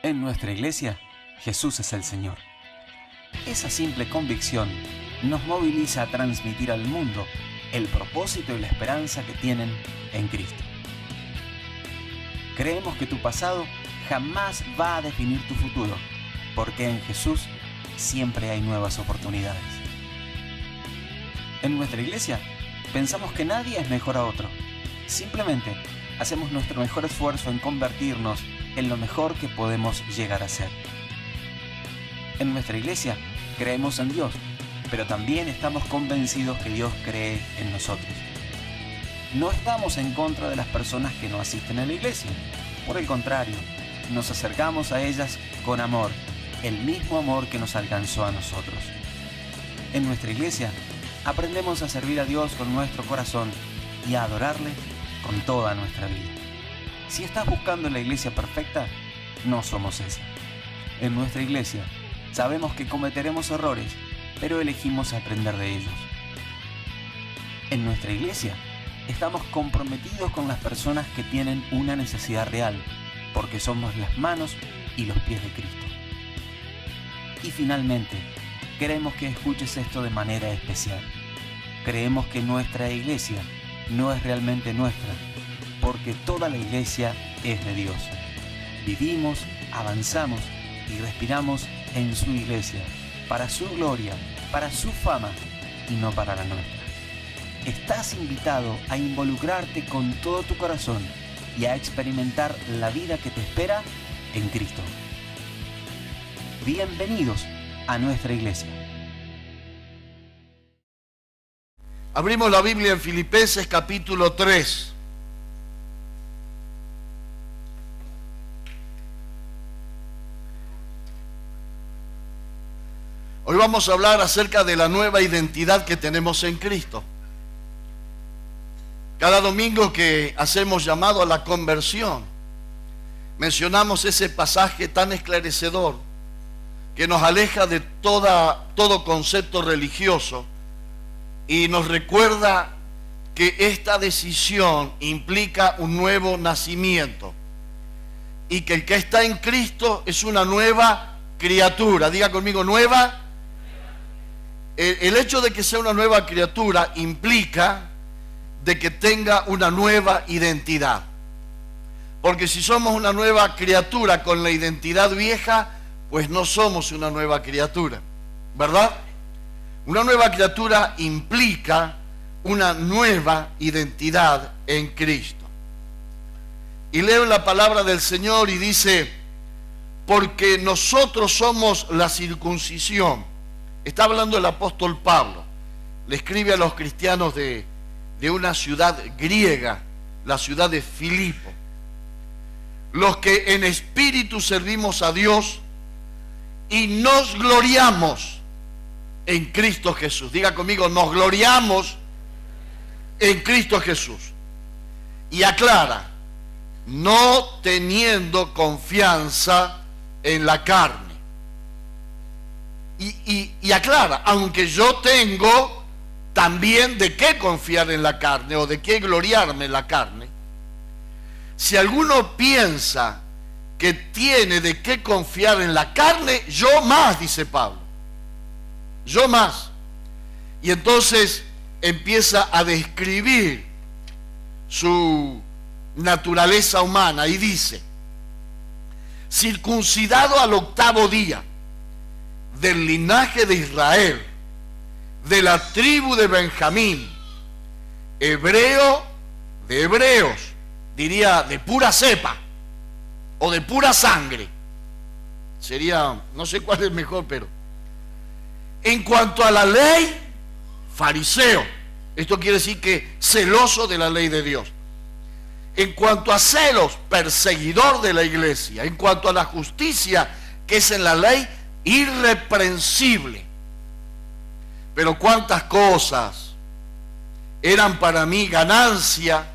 En nuestra iglesia, Jesús es el Señor. Esa simple convicción nos moviliza a transmitir al mundo el propósito y la esperanza que tienen en Cristo. Creemos que tu pasado jamás va a definir tu futuro, porque en Jesús siempre hay nuevas oportunidades. En nuestra iglesia, pensamos que nadie es mejor a otro. Simplemente hacemos nuestro mejor esfuerzo en convertirnos en lo mejor que podemos llegar a ser. En nuestra iglesia, creemos en Dios, pero también estamos convencidos que Dios cree en nosotros. No estamos en contra de las personas que no asisten a la iglesia. Por el contrario, nos acercamos a ellas con amor, el mismo amor que nos alcanzó a nosotros. En nuestra iglesia, aprendemos a servir a Dios con nuestro corazón y a adorarle con toda nuestra vida. Si estás buscando la iglesia perfecta, no somos esa. En nuestra iglesia, sabemos que cometeremos errores, pero elegimos aprender de ellos. En nuestra iglesia, estamos comprometidos con las personas que tienen una necesidad real, porque somos las manos y los pies de Cristo. Y finalmente, queremos que escuches esto de manera especial. Creemos que nuestra iglesia no es realmente nuestra, porque toda la iglesia es de Dios. Vivimos, avanzamos y respiramos en su iglesia, para su gloria, para su fama y no para la nuestra. Estás invitado a involucrarte con todo tu corazón y a experimentar la vida que te espera en Cristo. Bienvenidos a nuestra iglesia. Abrimos la Biblia en Filipenses capítulo 3. Hoy vamos a hablar acerca de la nueva identidad que tenemos en Cristo. Cada domingo que hacemos llamado a la conversión, mencionamos ese pasaje tan esclarecedor que nos aleja de todo concepto religioso y nos recuerda que esta decisión implica un nuevo nacimiento y que el que está en Cristo es una nueva criatura. Diga conmigo, nueva. El hecho de que sea una nueva criatura implica de que tenga una nueva identidad. Porque si somos una nueva criatura con la identidad vieja, pues no somos una nueva criatura, ¿verdad? Una nueva criatura implica una nueva identidad en Cristo. Y leo la palabra del Señor y dice, porque nosotros somos la circuncisión. Está hablando el apóstol Pablo. Le escribe a los cristianos de una ciudad griega, la ciudad de Filipo. Los que en espíritu servimos a Dios y nos gloriamos en Cristo Jesús. Diga conmigo, nos gloriamos en Cristo Jesús. Y aclara, no teniendo confianza en la carne. Y aclara, aunque yo tengo también de qué confiar en la carne o de qué gloriarme en la carne, si alguno piensa que tiene de qué confiar en la carne, yo más, dice Pablo, yo más. Y entonces empieza a describir su naturaleza humana y dice, circuncidado al 8º día, del linaje de Israel, de la tribu de Benjamín, hebreo de hebreos, diría de pura cepa o de pura sangre, sería, no sé cuál es mejor, pero en cuanto a la ley, fariseo. Esto quiere decir que celoso de la ley de Dios. En cuanto a celos, perseguidor de la iglesia. En cuanto a la justicia que es en la ley, irreprensible. Pero cuántas cosas eran para mí ganancia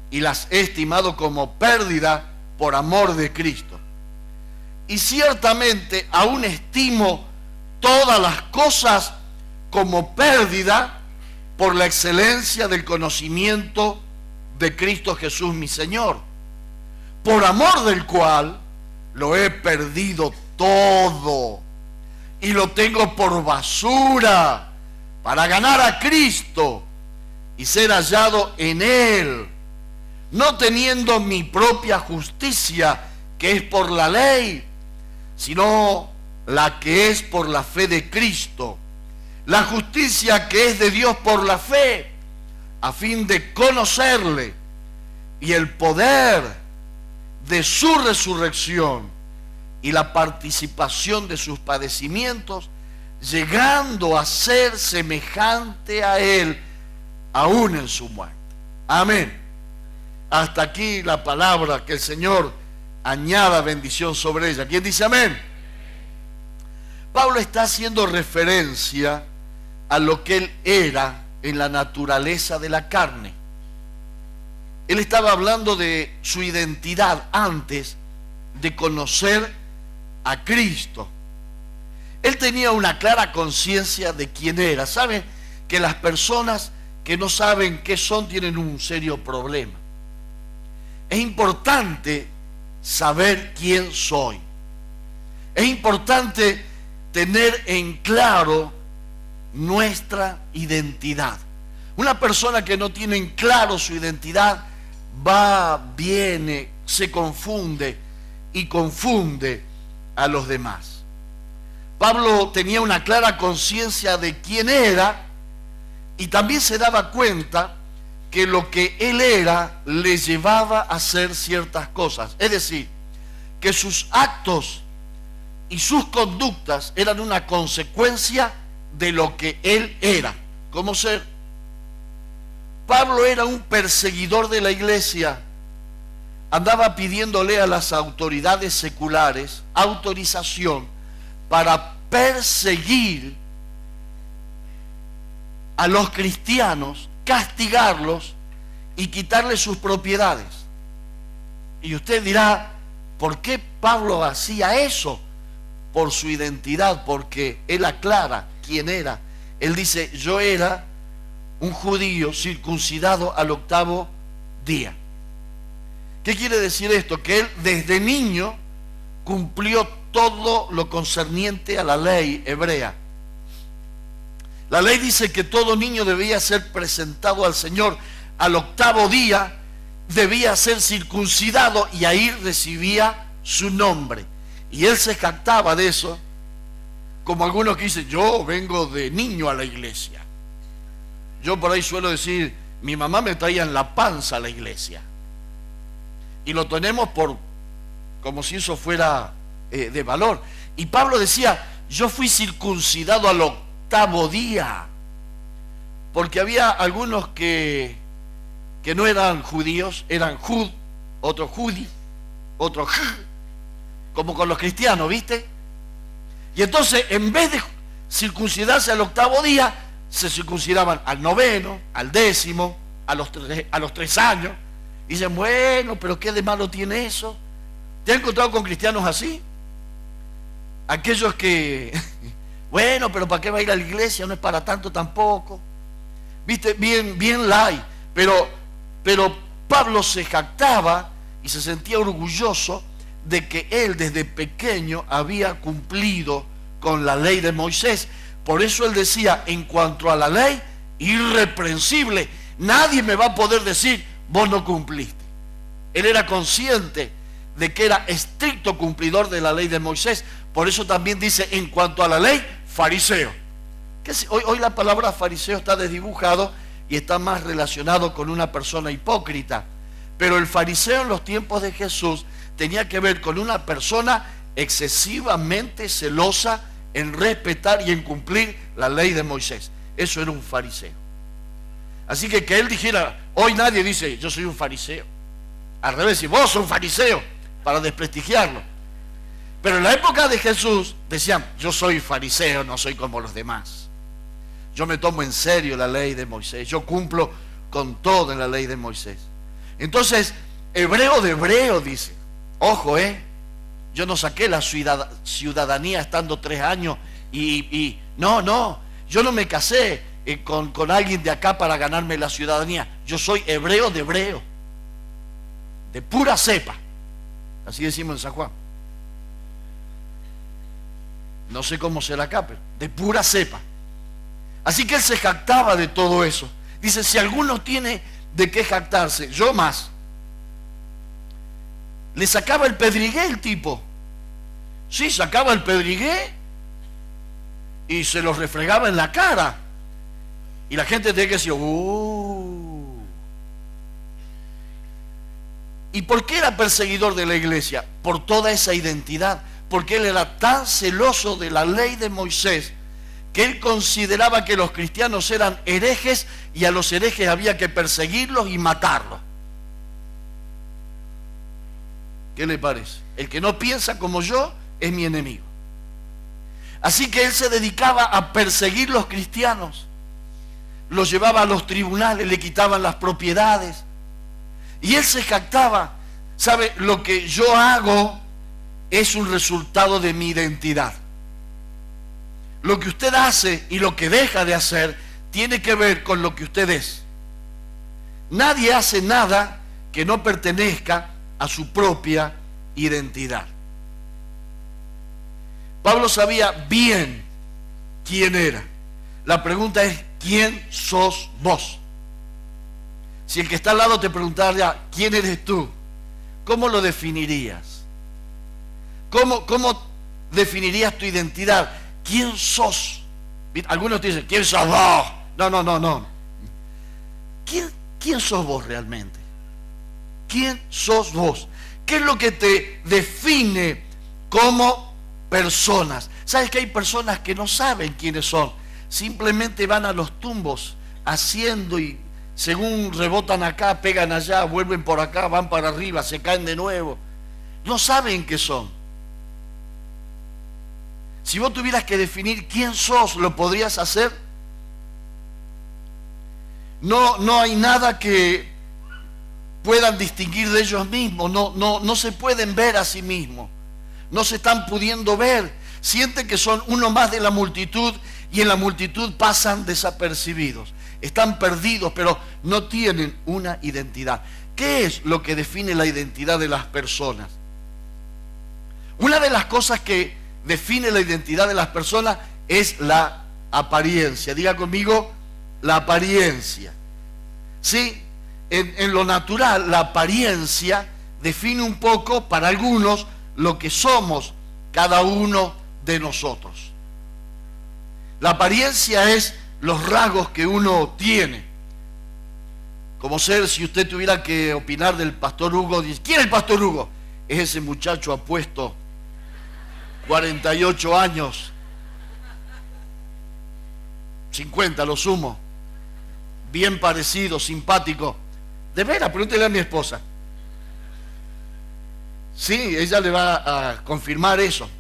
y las he estimado como pérdida por amor de Cristo. Y ciertamente aún estimo todas las cosas como pérdida por la excelencia del conocimiento de Cristo Jesús mi Señor, por amor del cual lo he perdido todo y lo tengo por basura para ganar a Cristo y ser hallado en Él, no teniendo mi propia justicia, que es por la ley, sino la que es por la fe de Cristo, la justicia que es de Dios por la fe, a fin de conocerle y el poder de su resurrección y la participación de sus padecimientos, llegando a ser semejante a Él, aún en su muerte. Amén. Hasta aquí la palabra, que el Señor añada bendición sobre ella. ¿Quién dice amén? Pablo está haciendo referencia a lo que él era en la naturaleza de la carne. Él estaba hablando de su identidad antes de conocer a Cristo. Él tenía una clara conciencia de quién era. ¿Saben que las personas que no saben qué son tienen un serio problema? Es importante saber quién soy. Es importante tener en claro nuestra identidad. Una persona que no tiene en claro su identidad va, viene, se confunde y confunde a los demás. Pablo tenía una clara conciencia de quién era y también se daba cuenta que lo que él era le llevaba a hacer ciertas cosas. Es decir, que sus actos y sus conductas eran una consecuencia de lo que él era como ser. Pablo era un perseguidor de la iglesia. Andaba pidiéndole a las autoridades seculares autorización para perseguir a los cristianos, castigarlos y quitarles sus propiedades. Y usted dirá, ¿por qué Pablo hacía eso? Por su identidad, porque él aclara quién era. Él dice, yo era un judío circuncidado al 8º día. ¿Qué quiere decir esto? Que él desde niño cumplió todo lo concerniente a la ley hebrea. La ley dice que todo niño debía ser presentado al Señor al 8º día, debía ser circuncidado y ahí recibía su nombre. Y él se jactaba de eso, como algunos que dicen, yo vengo de niño a la iglesia. Yo por ahí suelo decir, mi mamá me traía en la panza a la iglesia. Y lo tenemos como si eso fuera de valor. Y Pablo decía, yo fui circuncidado al 8º día. Porque había algunos que no eran judíos, eran jud, otros judi, otros como con los cristianos, ¿viste? Y entonces, en vez de circuncidarse al 8º día, se circuncidaban al 9º, al 10º, a los 3 años. Y dicen, bueno, pero ¿qué de malo tiene eso? ¿Te has encontrado con cristianos así? Aquellos que, bueno, pero ¿para qué va a ir a la iglesia? No es para tanto tampoco. ¿Viste? Bien light. Pero Pablo se jactaba y se sentía orgulloso de que él desde pequeño había cumplido con la ley de Moisés. Por eso él decía, en cuanto a la ley, irreprensible. Nadie me va a poder decir, vos no cumpliste. Él era consciente de que era estricto cumplidor de la ley de Moisés. Por eso también dice, en cuanto a la ley, fariseo. Hoy la palabra fariseo está desdibujado y está más relacionado con una persona hipócrita. Pero el fariseo en los tiempos de Jesús tenía que ver con una persona excesivamente celosa en respetar y en cumplir la ley de Moisés. Eso era un fariseo. Así que él dijera, hoy nadie dice, yo soy un fariseo. Al revés, si vos sos un fariseo, para desprestigiarlo. Pero en la época de Jesús decían, yo soy fariseo, no soy como los demás. Yo me tomo en serio la ley de Moisés, yo cumplo con todo en la ley de Moisés. Entonces, hebreo de hebreo dice, ojo, yo no saqué la ciudadanía estando 3 años no, yo no me casé con alguien de acá para ganarme la ciudadanía. Yo soy hebreo de hebreo, de pura cepa, así decimos en San Juan. No sé cómo será acá, pero de pura cepa. Así que él se jactaba de todo eso. Dice, si alguno tiene de qué jactarse, yo más. Le sacaba el pedrigué el tipo. Sí, sacaba el pedrigué y se lo refregaba en la cara. Y la gente tenía que decir, ¿Y por qué era perseguidor de la iglesia? Por toda esa identidad. Porque él era tan celoso de la ley de Moisés que él consideraba que los cristianos eran herejes y a los herejes había que perseguirlos y matarlos. ¿Qué le parece? El que no piensa como yo es mi enemigo. Así que él se dedicaba a perseguir los cristianos. Los llevaba a los tribunales, le quitaban las propiedades. Y él se jactaba, ¿sabe? Lo que yo hago es un resultado de mi identidad. Lo que usted hace y lo que deja de hacer tiene que ver con lo que usted es. Nadie hace nada que no pertenezca a su propia identidad. Pablo sabía bien quién era. La pregunta es, ¿quién sos vos? Si el que está al lado te preguntara, ¿quién eres tú? ¿Cómo lo definirías? ¿Cómo definirías tu identidad? ¿Quién sos? Algunos te dicen, ¿quién sos vos? No. ¿Quién sos vos realmente? ¿Quién sos vos? ¿Qué es lo que te define como personas? ¿Sabes que hay personas que no saben quiénes son? Simplemente van a los tumbos haciendo y según rebotan acá, pegan allá, vuelven por acá, van para arriba, se caen de nuevo. No saben qué son. Si vos tuvieras que definir quién sos, ¿lo podrías hacer? No hay nada que puedan distinguir de ellos mismos. No se pueden ver a sí mismos. No se están pudiendo ver. Sienten que son uno más de la multitud y en la multitud pasan desapercibidos. Están perdidos, pero no tienen una identidad. ¿Qué es lo que define la identidad de las personas? Una de las cosas que define la identidad de las personas es la apariencia. Diga conmigo, la apariencia. Sí, en lo natural, la apariencia define un poco, para algunos, lo que somos cada uno de nosotros. La apariencia es los rasgos que uno tiene. Como ser, si usted tuviera que opinar del pastor Hugo, dice, ¿quién es el pastor Hugo? Es ese muchacho apuesto, 48 años, 50 lo sumo, bien parecido, simpático. De veras, pregúntele a mi esposa. Sí, ella le va a confirmar eso.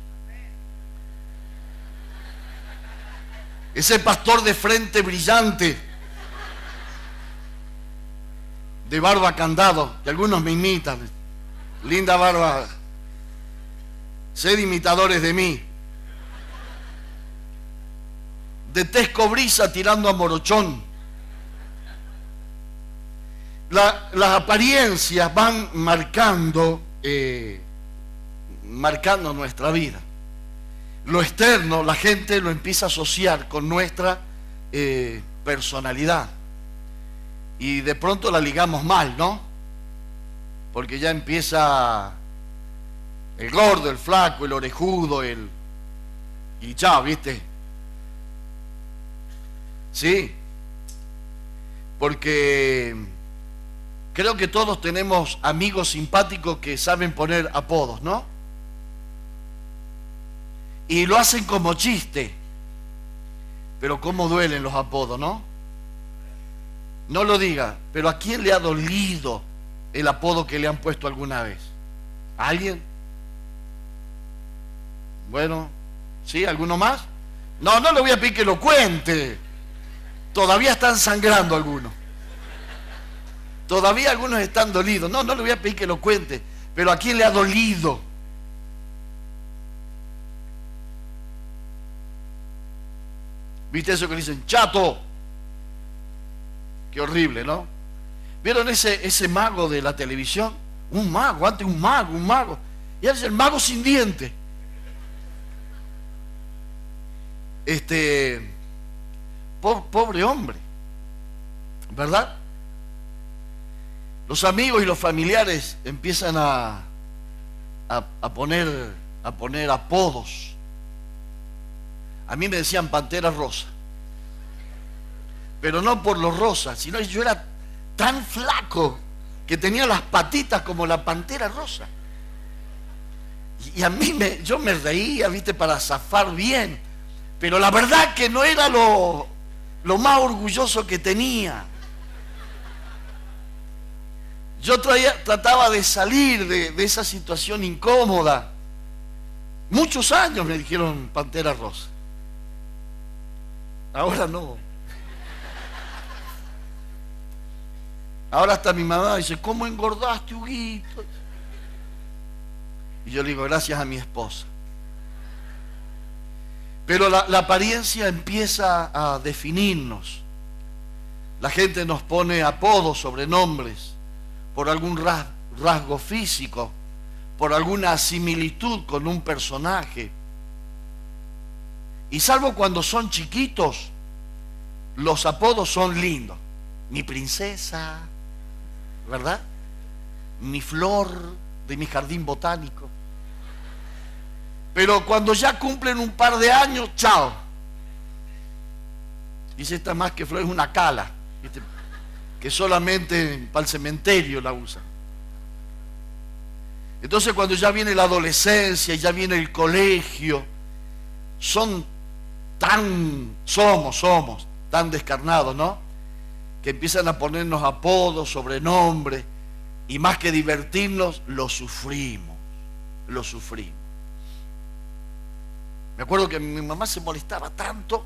Ese pastor de frente brillante, de barba candado, que algunos me imitan. Linda barba. Sed imitadores de mí. De tez cobriza tirando a morochón. Las apariencias van marcando nuestra vida. Lo externo, la gente lo empieza a asociar con nuestra personalidad. Y de pronto la ligamos mal, ¿no? Porque ya empieza el gordo, el flaco, el orejudo, y ya, ¿viste? Sí. Porque creo que todos tenemos amigos simpáticos que saben poner apodos, ¿no? Y lo hacen como chiste. Pero cómo duelen los apodos, ¿no? No lo diga, pero ¿a quién le ha dolido el apodo que le han puesto alguna vez? ¿A alguien? Bueno, ¿sí? ¿Alguno más? No le voy a pedir que lo cuente. Todavía están sangrando algunos. Todavía algunos están dolidos. No le voy a pedir que lo cuente. Pero ¿a quién le ha dolido? ¿Viste eso que dicen? ¡Chato! Qué horrible, ¿no? ¿Vieron ese mago de la televisión? Un mago, antes un mago. Y ahora es el mago sin diente. Pobre hombre, ¿verdad? Los amigos y los familiares empiezan a poner apodos. A mí me decían Pantera Rosa, pero no por lo rosa, sino que yo era tan flaco que tenía las patitas como la Pantera Rosa. Y a mí yo me reía, viste, para zafar bien, pero la verdad que no era lo más orgulloso que tenía. Yo trataba de salir de esa situación incómoda. Muchos años me dijeron Pantera Rosa. Ahora no. Ahora hasta mi mamá dice, ¿cómo engordaste, Huguito? Y yo le digo, gracias a mi esposa. Pero la apariencia empieza a definirnos. La gente nos pone apodos, sobrenombres, por algún rasgo físico, por alguna similitud con un personaje. Y salvo cuando son chiquitos, los apodos son lindos. Mi princesa, ¿verdad? Mi flor de mi jardín botánico. Pero cuando ya cumplen un par de años, chao. Dice, esta más que flor es una cala, ¿viste? Que solamente para el cementerio la usan. Entonces cuando ya viene la adolescencia y ya viene el colegio, somos tan descarnados, ¿no? Que empiezan a ponernos apodos, sobrenombres, y más que divertirnos, lo sufrimos. Me acuerdo que mi mamá se molestaba tanto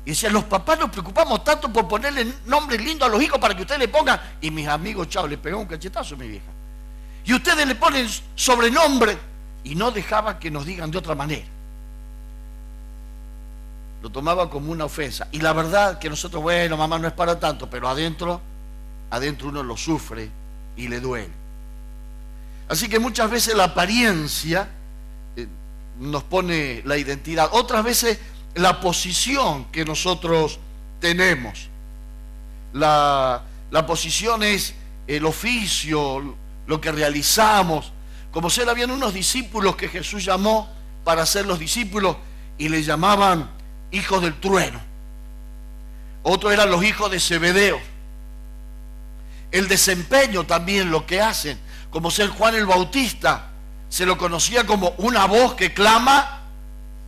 y decía, los papás nos preocupamos tanto por ponerle nombres lindos a los hijos para que ustedes le pongan, y mis amigos, chao, le pegó un cachetazo a mi vieja. Y ustedes le ponen sobrenombre, y no dejaba que nos digan de otra manera. Lo tomaba como una ofensa. Y la verdad que nosotros, bueno, mamá, no es para tanto, pero adentro uno lo sufre y le duele. Así que muchas veces la apariencia nos pone la identidad. Otras veces la posición que nosotros tenemos. La posición es el oficio, lo que realizamos. Como si habían unos discípulos que Jesús llamó para ser los discípulos y le llamaban hijos del trueno. Otros eran los hijos de Zebedeo. El desempeño también, lo que hacen, como ser Juan el Bautista, se lo conocía como una voz que clama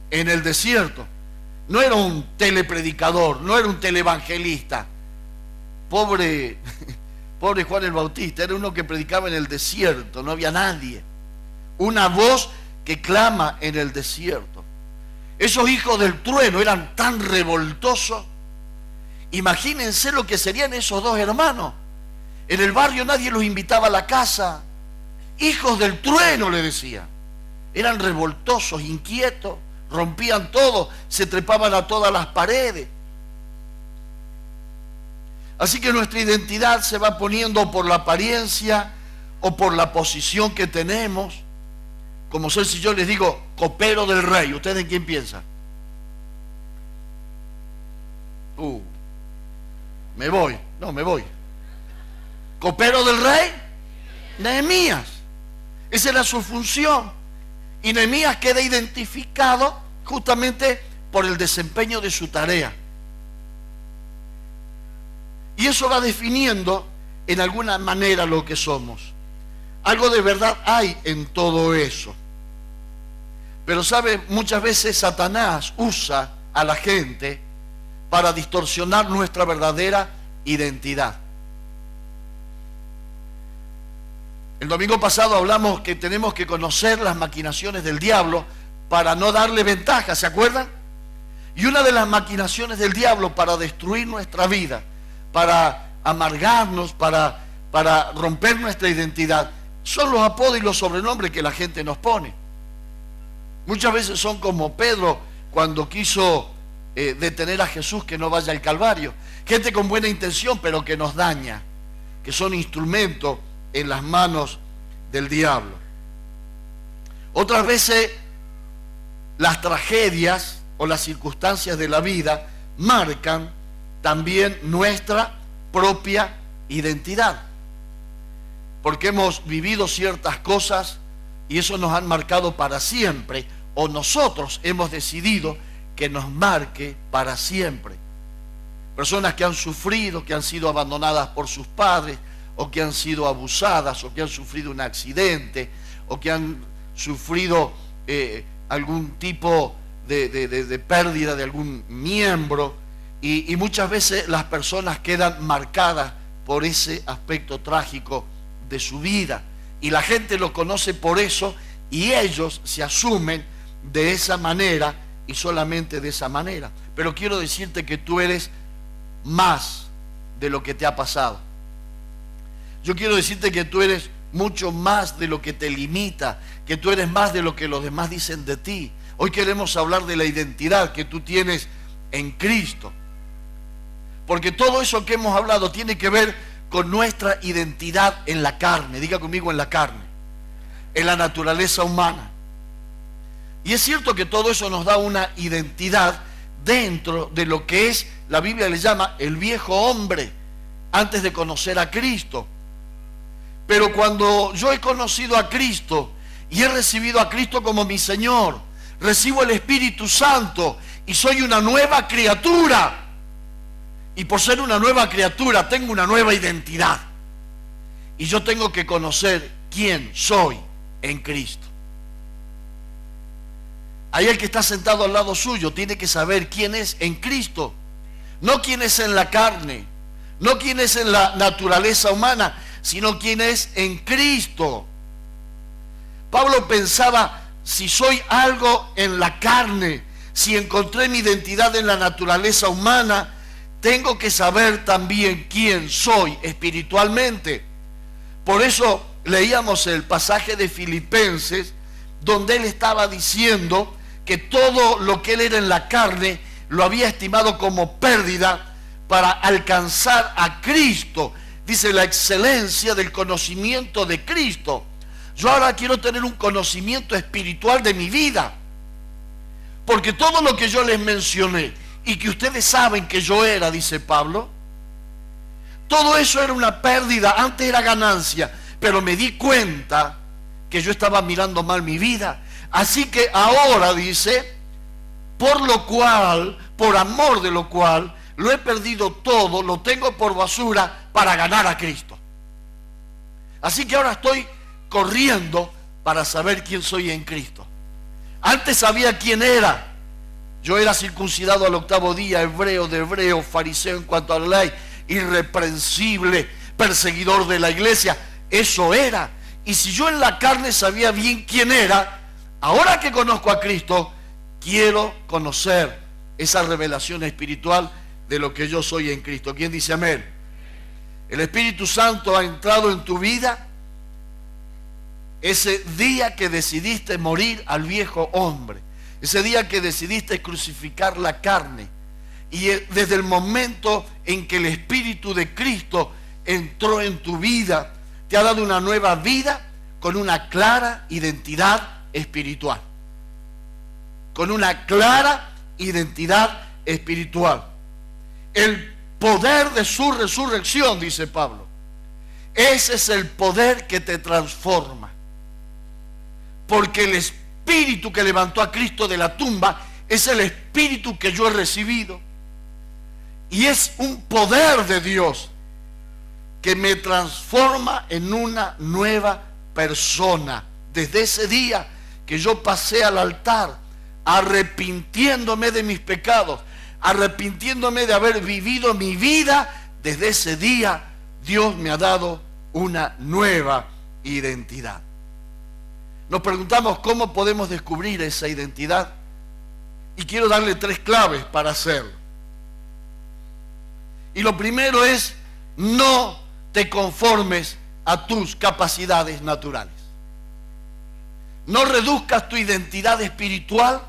en el desierto. No era un telepredicador, no era un televangelista. Pobre Juan el Bautista, era uno que predicaba en el desierto, no había nadie. Una voz que clama en el desierto. Esos hijos del trueno eran tan revoltosos. Imagínense lo que serían esos dos hermanos. En el barrio nadie los invitaba a la casa. Hijos del trueno, le decían. Eran revoltosos, inquietos, rompían todo, se trepaban a todas las paredes. Así que nuestra identidad se va poniendo por la apariencia o por la posición que tenemos. Como soy, si yo les digo copero del rey, ¿ustedes en quién piensan? Me voy. ¿Copero del rey? Nehemías. Esa era su función. Y Nehemías queda identificado justamente por el desempeño de su tarea. Y eso va definiendo en alguna manera lo que somos. Algo de verdad hay en todo eso. Pero sabe, muchas veces Satanás usa a la gente para distorsionar nuestra verdadera identidad. El domingo pasado hablamos que tenemos que conocer las maquinaciones del diablo para no darle ventaja, ¿se acuerdan? Y una de las maquinaciones del diablo para destruir nuestra vida, para amargarnos, para romper nuestra identidad, son los apodos y los sobrenombres que la gente nos pone. Muchas veces son como Pedro cuando quiso detener a Jesús que no vaya al Calvario. Gente con buena intención pero que nos daña, que son instrumentos en las manos del diablo. Otras veces las tragedias o las circunstancias de la vida marcan también nuestra propia identidad. Porque hemos vivido ciertas cosas y eso nos han marcado para siempre, o nosotros hemos decidido que nos marque para siempre. Personas que han sufrido, que han sido abandonadas por sus padres, o que han sido abusadas, o que han sufrido un accidente, o que han sufrido algún tipo de pérdida de algún miembro, y muchas veces las personas quedan marcadas por ese aspecto trágico de su vida, y la gente lo conoce por eso, y ellos se asumen de esa manera y solamente de esa manera. Pero quiero decirte que tú eres más de lo que te ha pasado. Yo quiero decirte que tú eres mucho más de lo que te limita, que tú eres más de lo que los demás dicen de ti. Hoy queremos hablar de la identidad que tú tienes en Cristo, porque todo eso que hemos hablado tiene que ver con nuestra identidad en la carne. Diga conmigo, en la carne, en la naturaleza humana. Y es cierto que todo eso nos da una identidad dentro de lo que es, la Biblia le llama el viejo hombre, antes de conocer a Cristo. Pero cuando yo he conocido a Cristo y he recibido a Cristo como mi Señor, recibo el Espíritu Santo y soy una nueva criatura. Y por ser una nueva criatura tengo una nueva identidad. Y yo tengo que conocer quién soy en Cristo. Ahí el que está sentado al lado suyo tiene que saber quién es en Cristo. No quién es en la carne, no quién es en la naturaleza humana, sino quién es en Cristo. Pablo pensaba, si soy algo en la carne, si encontré mi identidad en la naturaleza humana, tengo que saber también quién soy espiritualmente. Por eso leíamos el pasaje de Filipenses, donde él estaba diciendo que todo lo que él era en la carne lo había estimado como pérdida para alcanzar a Cristo. Dice, la excelencia del conocimiento de Cristo. Yo ahora quiero tener un conocimiento espiritual de mi vida, porque todo lo que yo les mencioné y que ustedes saben que yo era, dice Pablo, todo eso era una pérdida. Antes era ganancia, pero me di cuenta que yo estaba mirando mal mi vida. Así que ahora, dice, por lo cual, por amor de lo cual, lo he perdido todo, lo tengo por basura para ganar a Cristo. Así que ahora estoy corriendo para saber quién soy en Cristo. Antes sabía quién era. Yo era circuncidado al 8º día, hebreo de hebreo, fariseo en cuanto a la ley, irreprensible, perseguidor de la iglesia. Eso era. Y si yo en la carne sabía bien quién era, ahora que conozco a Cristo, quiero conocer esa revelación espiritual de lo que yo soy en Cristo. ¿Quién dice amén? El Espíritu Santo ha entrado en tu vida ese día que decidiste morir al viejo hombre, ese día que decidiste crucificar la carne, y desde el momento en que el Espíritu de Cristo entró en tu vida, te ha dado una nueva vida con una clara identidad espiritual. Con una clara identidad espiritual. El poder de su resurrección, dice Pablo, ese es el poder que te transforma. Porque el Espíritu que levantó a Cristo de la tumba es el Espíritu que yo he recibido. Y es un poder de Dios que me transforma en una nueva persona. Desde ese día que yo pasé al altar, arrepintiéndome de mis pecados, arrepintiéndome de haber vivido mi vida, desde ese día Dios me ha dado una nueva identidad. Nos preguntamos cómo podemos descubrir esa identidad, y quiero darle 3 claves para hacerlo. Y lo primero es: no te conformes a tus capacidades naturales. No reduzcas tu identidad espiritual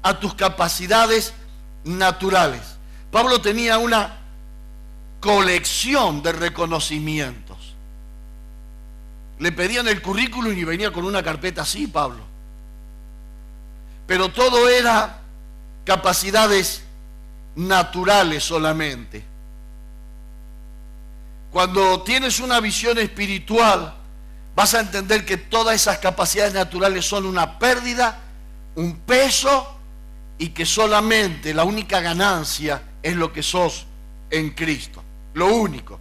a tus capacidades naturales. Pablo tenía una colección de reconocimientos. Le pedían el currículum y venía con una carpeta así, Pablo. Pero todo era capacidades naturales solamente. Cuando tienes una visión espiritual, vas a entender que todas esas capacidades naturales son una pérdida, un peso, y que solamente la única ganancia es lo que sos en Cristo. Lo único.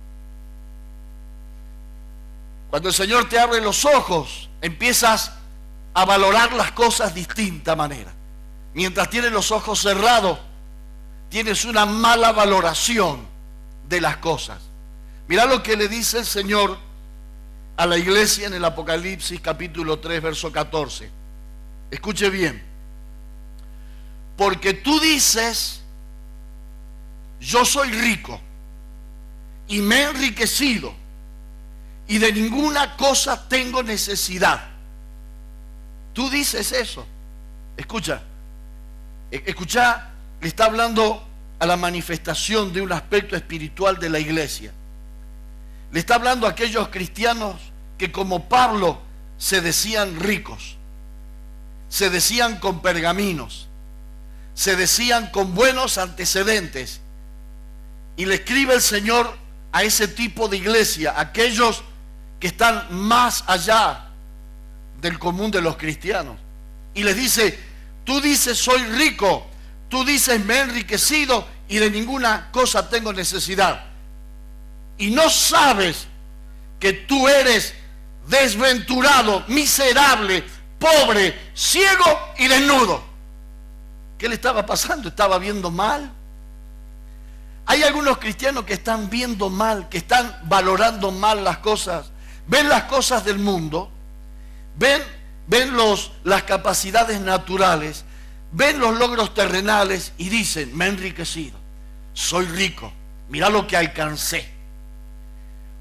Cuando el Señor te abre los ojos, empiezas a valorar las cosas de distinta manera. Mientras tienes los ojos cerrados, tienes una mala valoración de las cosas. Mirá lo que le dice el Señor a la iglesia en el Apocalipsis capítulo 3, verso 14. Escuche bien. Porque tú dices, yo soy rico y me he enriquecido y de ninguna cosa tengo necesidad. Tú dices eso. Escucha, le está hablando a la manifestación de un aspecto espiritual de la iglesia. Le está hablando a aquellos cristianos que, como Pablo, se decían ricos, se decían con pergaminos, se decían con buenos antecedentes. Y le escribe el Señor a ese tipo de iglesia, aquellos que están más allá del común de los cristianos. Y les dice, tú dices soy rico, tú dices me he enriquecido y de ninguna cosa tengo necesidad. Y no sabes que tú eres desventurado, miserable, pobre, ciego y desnudo. ¿Qué le estaba pasando? ¿Estaba viendo mal? Hay algunos cristianos que están viendo mal, que están valorando mal las cosas. Ven las cosas del mundo, ven las capacidades naturales, ven los logros terrenales y dicen, me he enriquecido, soy rico, mira lo que alcancé.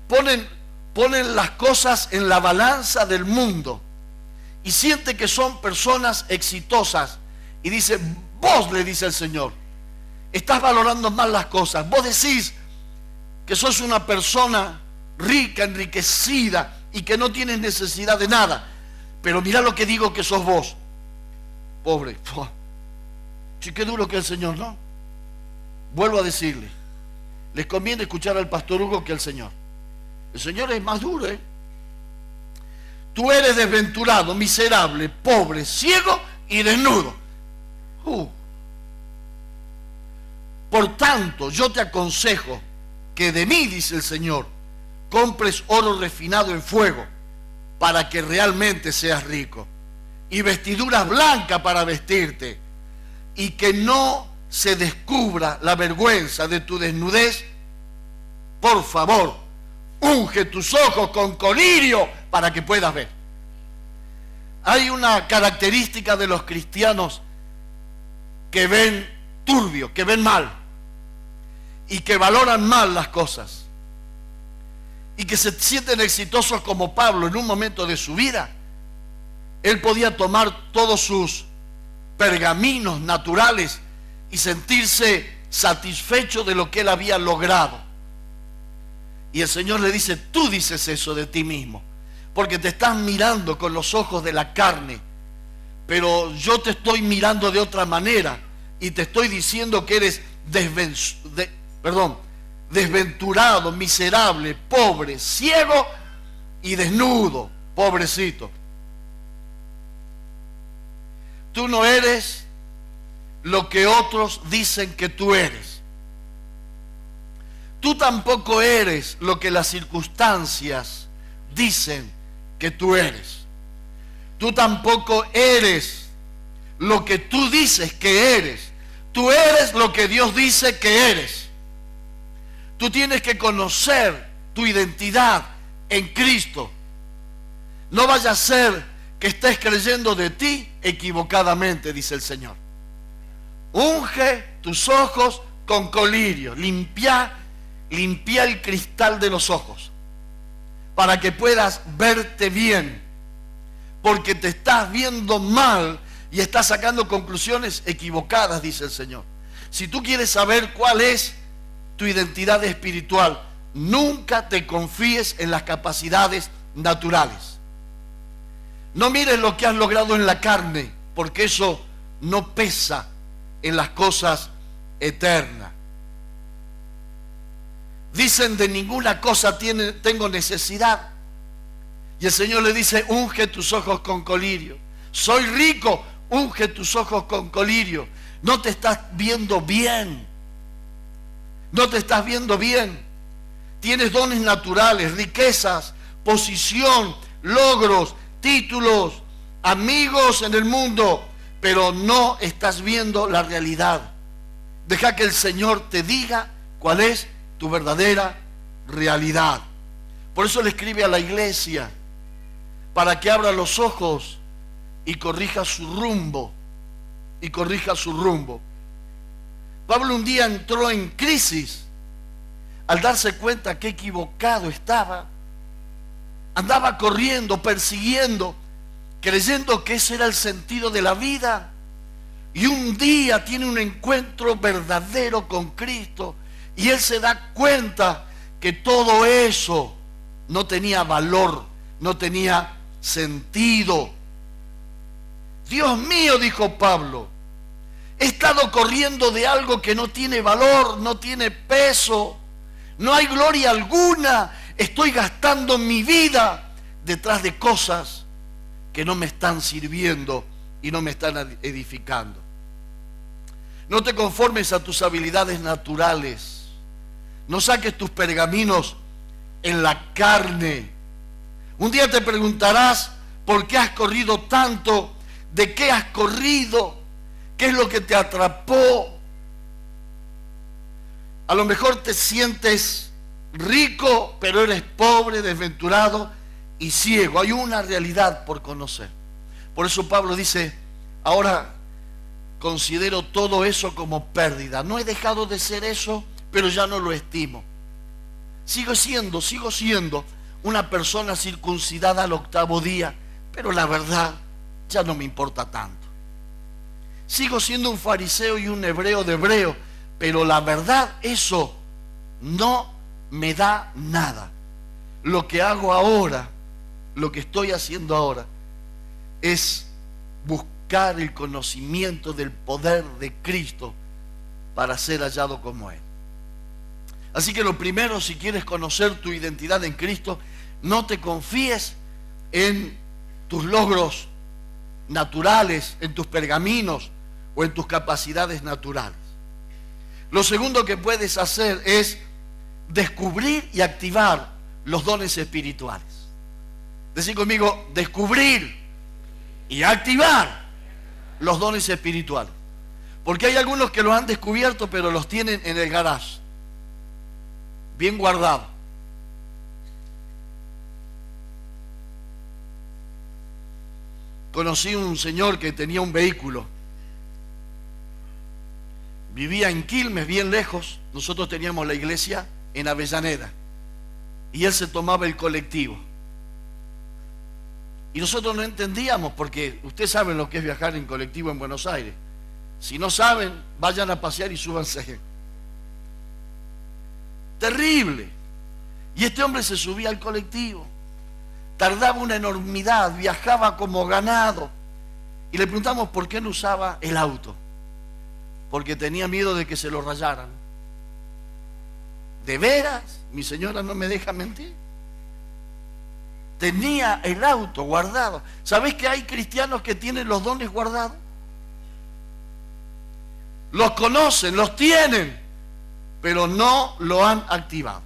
Ponen las cosas en la balanza del mundo y sienten que son personas exitosas. Y dice, vos, le dice el Señor, estás valorando mal las cosas. Vos decís que sos una persona rica, enriquecida y que no tienes necesidad de nada. Pero mirá lo que digo que sos vos. Pobre. Sí, qué duro que el Señor, ¿no? Vuelvo a decirle, les conviene escuchar al pastor Hugo que al Señor. El Señor es más duro, ¿eh? Tú eres desventurado, miserable, pobre, ciego y desnudo. Por tanto, yo te aconsejo que de mí, dice el Señor, compres oro refinado en fuego para que realmente seas rico, y vestiduras blancas para vestirte, y que no se descubra la vergüenza de tu desnudez. Por favor, unge tus ojos con colirio para que puedas ver. Hay una característica de los cristianos que ven turbio, que ven mal y que valoran mal las cosas y que se sienten exitosos como Pablo en un momento de su vida. Él podía tomar todos sus pergaminos naturales y sentirse satisfecho de lo que él había logrado. Y el Señor le dice, tú dices eso de ti mismo, porque te estás mirando con los ojos de la carne, pero yo te estoy mirando de otra manera y te estoy diciendo que eres desventurado, miserable, pobre, ciego y desnudo, pobrecito. Tú no eres lo que otros dicen que tú eres. Tú tampoco eres lo que las circunstancias dicen que tú eres. Tú tampoco eres lo que tú dices que eres. Tú eres lo que Dios dice que eres. Tú tienes que conocer tu identidad en Cristo. No vaya a ser que estés creyendo de ti equivocadamente, dice el Señor. Unge tus ojos con colirio, limpia el cristal de los ojos para que puedas verte bien, porque te estás viendo mal y estás sacando conclusiones equivocadas, dice el Señor. Si tú quieres saber cuál es tu identidad espiritual, nunca te confíes en las capacidades naturales. No mires lo que has logrado en la carne, porque eso no pesa en las cosas eternas. Dicen, de ninguna cosa tengo necesidad. Y el Señor le dice, unge tus ojos con colirio. Soy rico, unge tus ojos con colirio. No te estás viendo bien. No te estás viendo bien. Tienes dones naturales, riquezas, posición, logros, títulos, amigos en el mundo, pero no estás viendo la realidad. Deja que el Señor te diga cuál es tu verdadera realidad. Por eso le escribe a la iglesia, para que abra los ojos y corrija su rumbo. Y corrija su rumbo. Pablo un día entró en crisis al darse cuenta que equivocado estaba. Andaba corriendo, persiguiendo, creyendo que ese era el sentido de la vida. Y un día tiene un encuentro verdadero con Cristo. Y él se da cuenta que todo eso no tenía valor, no tenía sentido. Dios mío, dijo Pablo, he estado corriendo de algo que no tiene valor, no tiene peso, no hay gloria alguna. Estoy gastando mi vida detrás de cosas que no me están sirviendo y no me están edificando. No te conformes a tus habilidades naturales. No saques tus pergaminos en la carne. Un día te preguntarás por qué has corrido tanto, de qué has corrido, qué es lo que te atrapó. A lo mejor te sientes rico, pero eres pobre, desventurado y ciego. Hay una realidad por conocer. Por eso Pablo dice, ahora considero todo eso como pérdida. No he dejado de ser eso, pero ya no lo estimo. Sigo siendo una persona circuncidada al 8º día, pero la verdad ya no me importa tanto. Sigo siendo un fariseo y un hebreo de hebreo, pero la verdad eso no me da nada. Lo que hago ahora, lo que estoy haciendo ahora, es buscar el conocimiento del poder de Cristo para ser hallado como Él. Así que lo primero, si quieres conocer tu identidad en Cristo, no te confíes en tus logros naturales, en tus pergaminos o en tus capacidades naturales. Lo segundo que puedes hacer es descubrir y activar los dones espirituales. Decid conmigo, descubrir y activar los dones espirituales. Porque hay algunos que los han descubierto, pero los tienen en el garage, bien guardados. Conocí un señor que tenía un vehículo. Vivía en Quilmes, bien lejos. Nosotros teníamos la iglesia en Avellaneda. Y él se tomaba el colectivo. Y nosotros no entendíamos, porque ustedes saben lo que es viajar en colectivo en Buenos Aires. Si no saben, vayan a pasear y súbanse. Terrible. Y este hombre se subía al colectivo. Tardaba una enormidad, viajaba como ganado. Y le preguntamos por qué no usaba el auto. Porque tenía miedo de que se lo rayaran. ¿De veras? Mi señora no me deja mentir. Tenía el auto guardado. ¿Sabés que hay cristianos que tienen los dones guardados? Los conocen, los tienen, pero no lo han activado.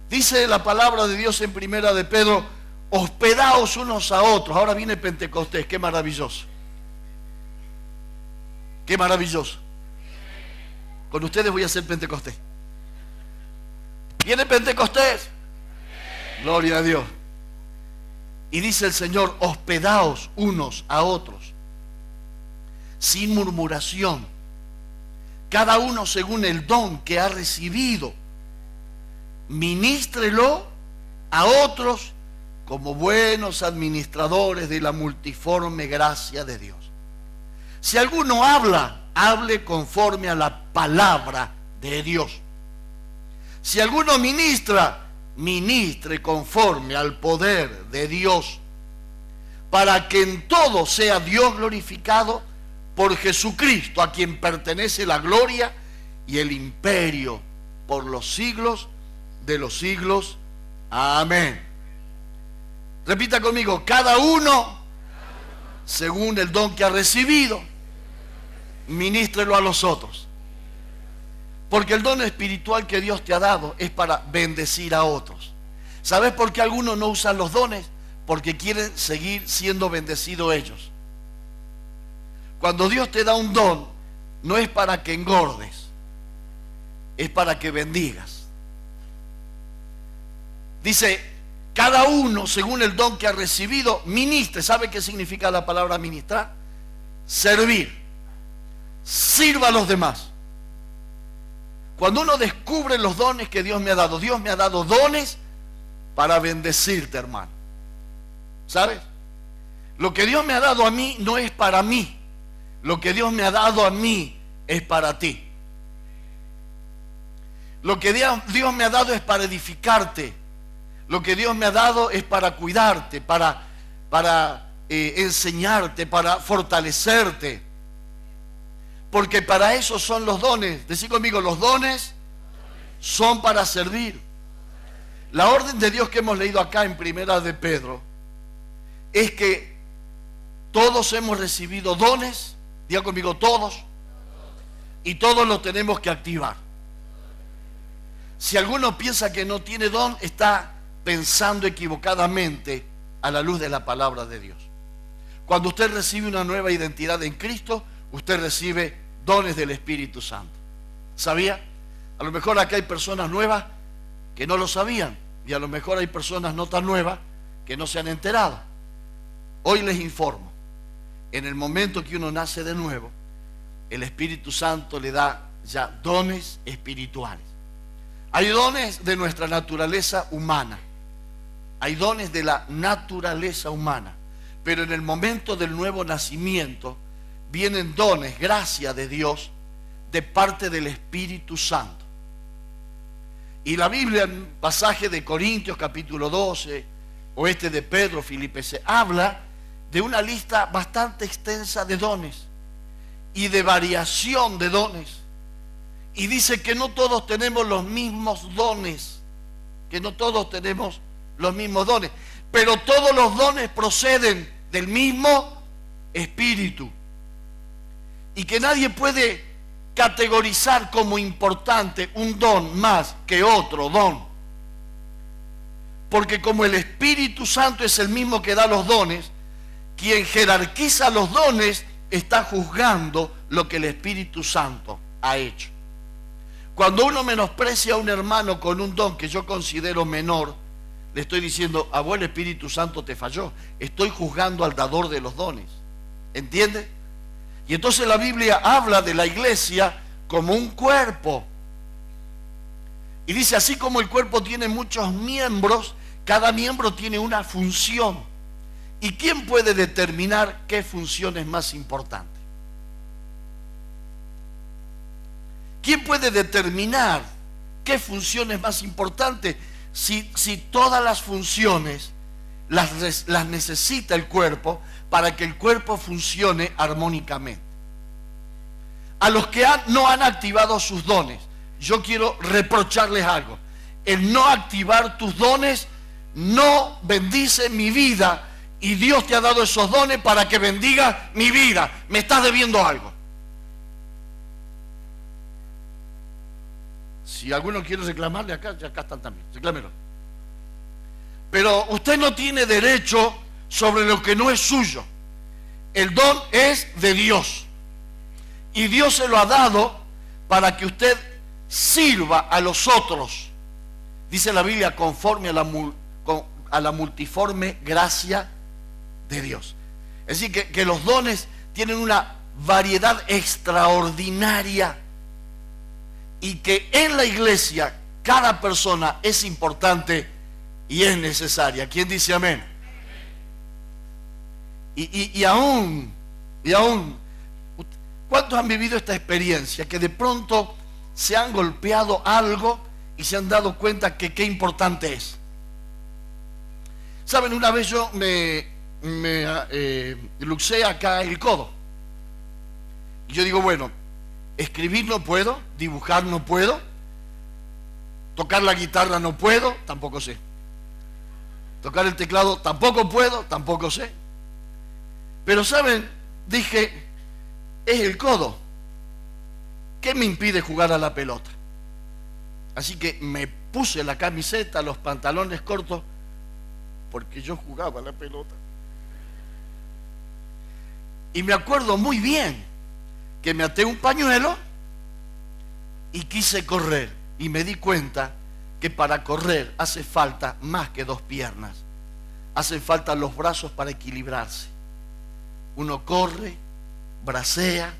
Dice la palabra de Dios en Primera de Pedro, hospedaos unos a otros. Ahora viene Pentecostés, qué maravilloso. Qué maravilloso. Con ustedes voy a hacer Pentecostés. Viene Pentecostés. Gloria a Dios. Y dice el Señor, hospedaos unos a otros, sin murmuración, cada uno según el don que ha recibido, ministrelo a otros como buenos administradores de la multiforme gracia de Dios. Si alguno habla, hable conforme a la palabra de Dios. Si alguno ministra, ministre conforme al poder de Dios, para que en todo sea Dios glorificado por Jesucristo, a quien pertenece la gloria y el imperio por los siglos de los siglos. Amén. Repita conmigo: cada uno según el don que ha recibido, ministrelo a los otros. Porque el don espiritual que Dios te ha dado es para bendecir a otros. ¿Sabes por qué algunos no usan los dones? Porque quieren seguir siendo bendecidos ellos. Cuando Dios te da un don, no es para que engordes, es para que bendigas. Dice: cada uno según el don que ha recibido, ministre. ¿Sabe qué significa la palabra ministrar? Servir. Sirva a los demás. Cuando uno descubre los dones que Dios me ha dado dones para bendecirte, hermano. ¿Sabes? Lo que Dios me ha dado a mí no es para mí. Lo que Dios me ha dado a mí es para ti. Lo que Dios me ha dado es para edificarte. Lo que Dios me ha dado es para cuidarte, para enseñarte, para fortalecerte. Porque para eso son los dones. Decí conmigo: los dones son para servir. La orden de Dios que hemos leído acá en Primera de Pedro es que todos hemos recibido dones. Diga conmigo: todos. Y todos los tenemos que activar. Si alguno piensa que no tiene don, está pensando equivocadamente a la luz de la palabra de Dios. Cuando usted recibe una nueva identidad en Cristo, usted recibe dones del Espíritu Santo. ¿Sabía? A lo mejor acá hay personas nuevas que no lo sabían, y a lo mejor hay personas no tan nuevas que no se han enterado. Hoy les informo: en el momento que uno nace de nuevo, el Espíritu Santo le da ya dones espirituales. Hay dones de nuestra naturaleza humana. Hay dones de la naturaleza humana. Pero en el momento del nuevo nacimiento vienen dones, gracia de Dios, de parte del Espíritu Santo. Y la Biblia, en un pasaje de Corintios capítulo 12, o este de Pedro, Filipenses, habla de una lista bastante extensa de dones y de variación de dones. Y dice que no todos tenemos los mismos dones, que no todos tenemos los mismos dones, pero todos los dones proceden del mismo Espíritu, y que nadie puede categorizar como importante un don más que otro don, porque como el Espíritu Santo es el mismo que da los dones, quien jerarquiza los dones está juzgando lo que el Espíritu Santo ha hecho. Cuando uno menosprecia a un hermano con un don que yo considero menor, le estoy diciendo: a vos el Espíritu Santo te falló. Estoy juzgando al dador de los dones. ¿Entiende? Y entonces la Biblia habla de la iglesia como un cuerpo. Y dice: así como el cuerpo tiene muchos miembros, cada miembro tiene una función. ¿Y quién puede determinar qué función es más importante? ¿Quién puede determinar qué función es más importante si todas las funciones las necesita el cuerpo para que el cuerpo funcione armónicamente? A los que no han activado sus dones, yo quiero reprocharles algo. El no activar tus dones no bendice mi vida, y Dios te ha dado esos dones para que bendiga mi vida. Me estás debiendo algo. Si alguno quiere reclamarle acá, ya acá están también, reclámelo. Pero usted no tiene derecho sobre lo que no es suyo. El don es de Dios, y Dios se lo ha dado para que usted sirva a los otros. Dice la Biblia: conforme a la multiforme gracia de Dios. Es decir, que los dones tienen una variedad extraordinaria, y que en la iglesia cada persona es importante y es necesaria. ¿Quién dice amén? Y aún, ¿cuántos han vivido esta experiencia? Que de pronto se han golpeado algo y se han dado cuenta que qué importante es. Saben, una vez yo me luxé acá el codo. Y yo digo, bueno, escribir no puedo, dibujar no puedo, tocar la guitarra no puedo, tampoco sé. Tocar el teclado tampoco puedo, tampoco sé. Pero ¿saben? Dije, es el codo. ¿Qué me impide jugar a la pelota? Así que me puse la camiseta, los pantalones cortos, porque yo jugaba a la pelota. Y me acuerdo muy bien que me até un pañuelo y quise correr. Y me di cuenta que para correr hace falta más que dos piernas. Hacen falta los brazos para equilibrarse. Uno corre, bracea,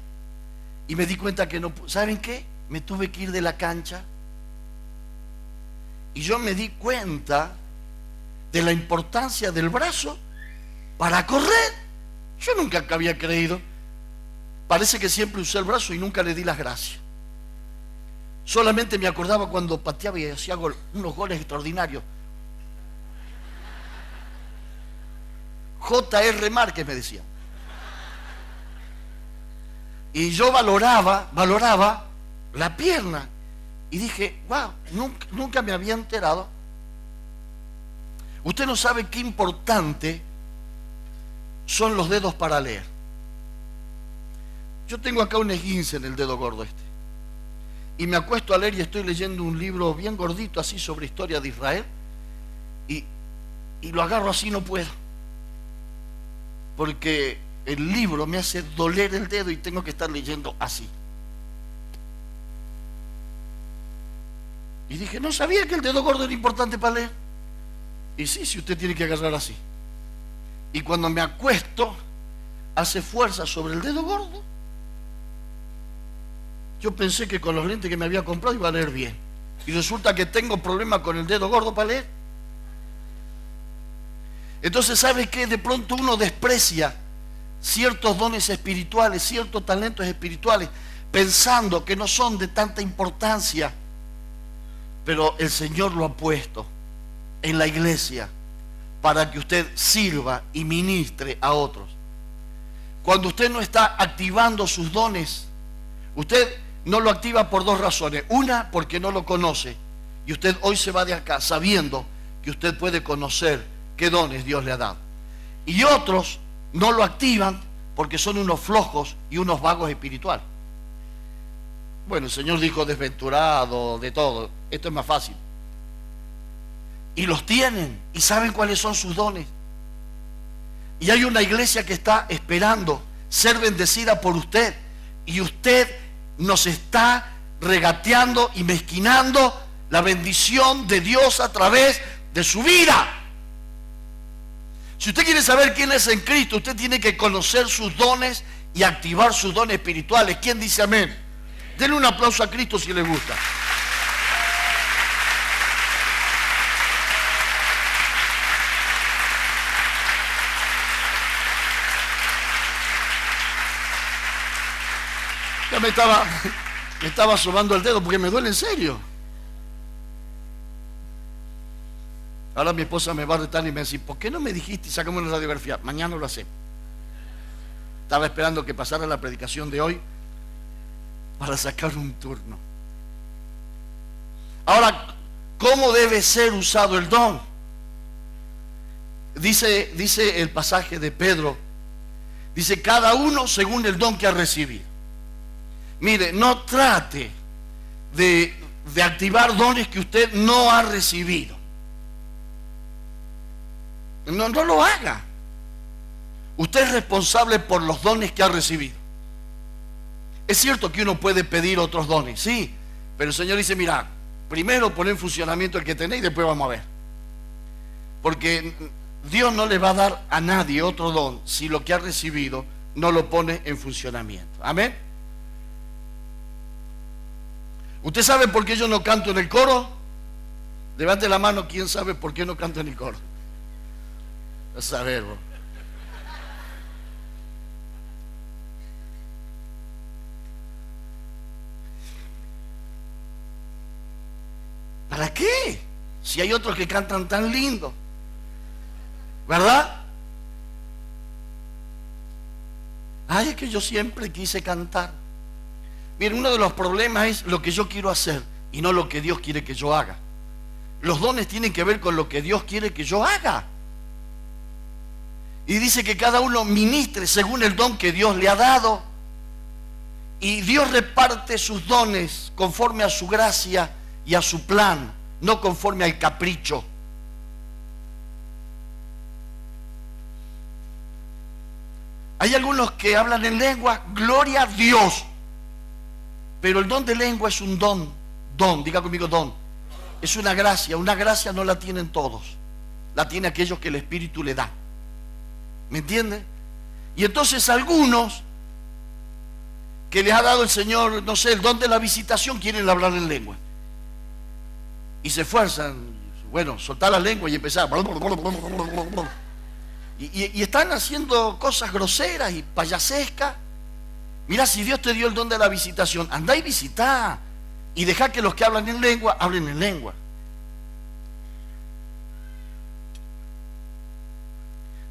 y me di cuenta que no... ¿Saben qué? Me tuve que ir de la cancha. Y yo me di cuenta de la importancia del brazo para correr. Yo nunca había creído. Parece que siempre usé el brazo y nunca le di las gracias. Solamente me acordaba cuando pateaba y hacía unos goles extraordinarios. J.R. Márquez me decía. Y yo valoraba la pierna. Y dije, wow, nunca me había enterado. Usted no sabe qué importante son los dedos para leer. Yo tengo acá un esguince en el dedo gordo este. Y me acuesto a leer y estoy leyendo un libro bien gordito así sobre historia de Israel. Y lo agarro así, no puedo. Porque el libro me hace doler el dedo y tengo que estar leyendo así. Y dije, no sabía que el dedo gordo era importante para leer. Y sí, si usted tiene que agarrar así. Y cuando me acuesto, hace fuerza sobre el dedo gordo. Yo pensé que con los lentes que me había comprado iba a leer bien. Y resulta que tengo problemas con el dedo gordo para leer. Entonces, ¿sabe qué? De pronto uno desprecia ciertos dones espirituales, ciertos talentos espirituales, pensando que no son de tanta importancia. Pero el Señor lo ha puesto en la iglesia para que usted sirva y ministre a otros. Cuando usted no está activando sus dones, usted no lo activa por dos razones. Una, porque no lo conoce. Y usted hoy se va de acá sabiendo que usted puede conocer qué dones Dios le ha dado. Y otros no lo activan porque son unos flojos y unos vagos espirituales. Bueno, el Señor dijo desventurado, de todo. Esto es más fácil. Y los tienen y saben cuáles son sus dones. Y hay una iglesia que está esperando ser bendecida por usted. Y usted nos está regateando y mezquinando la bendición de Dios a través de su vida. Si usted quiere saber quién es en Cristo, usted tiene que conocer sus dones y activar sus dones espirituales. ¿Quién dice amén? Denle un aplauso a Cristo si le gusta. Ya me estaba sobando el dedo porque me duele en serio. Ahora mi esposa me va a retar y me dice, ¿por qué no me dijiste y sacamos una radiografía? Mañana lo hacemos. Estaba esperando que pasara la predicación de hoy para sacar un turno. Ahora, ¿cómo debe ser usado el don? Dice el pasaje de Pedro, dice, cada uno según el don que ha recibido. Mire, no trate de activar dones que usted no ha recibido. No lo haga. Usted es responsable por los dones que ha recibido. Es cierto que uno puede pedir otros dones, sí, pero el Señor dice, mira, primero pon en funcionamiento el que tenéis y después vamos a ver. Porque Dios no le va a dar a nadie otro don si lo que ha recibido no lo pone en funcionamiento. Amén. ¿Usted sabe por qué yo no canto en el coro? Levante la mano, ¿quién sabe por qué no canto en el coro? A saber, bro. ¿Para qué? Si hay otros que cantan tan lindo, ¿verdad? Ay, es que yo siempre quise cantar. Miren, uno de los problemas es lo que yo quiero hacer y no lo que Dios quiere que yo haga. Los dones tienen que ver con lo que Dios quiere que yo haga. Y dice que cada uno ministre según el don que Dios le ha dado. Y Dios reparte sus dones conforme a su gracia y a su plan, no conforme al capricho. Hay algunos que hablan en lengua, gloria a Dios. Pero el don de lengua es un don. Don, diga conmigo don. Es una gracia no la tienen todos. La tiene aquellos que el Espíritu le da. ¿Me entiende? Y entonces algunos que les ha dado el Señor, no sé, el don de la visitación, quieren hablar en lengua. Y se esfuerzan, bueno, soltar la lengua y empezar. Y están haciendo cosas groseras y payasescas. Mira, si Dios te dio el don de la visitación, andá y visitá. Y dejá que los que hablan en lengua, hablen en lengua.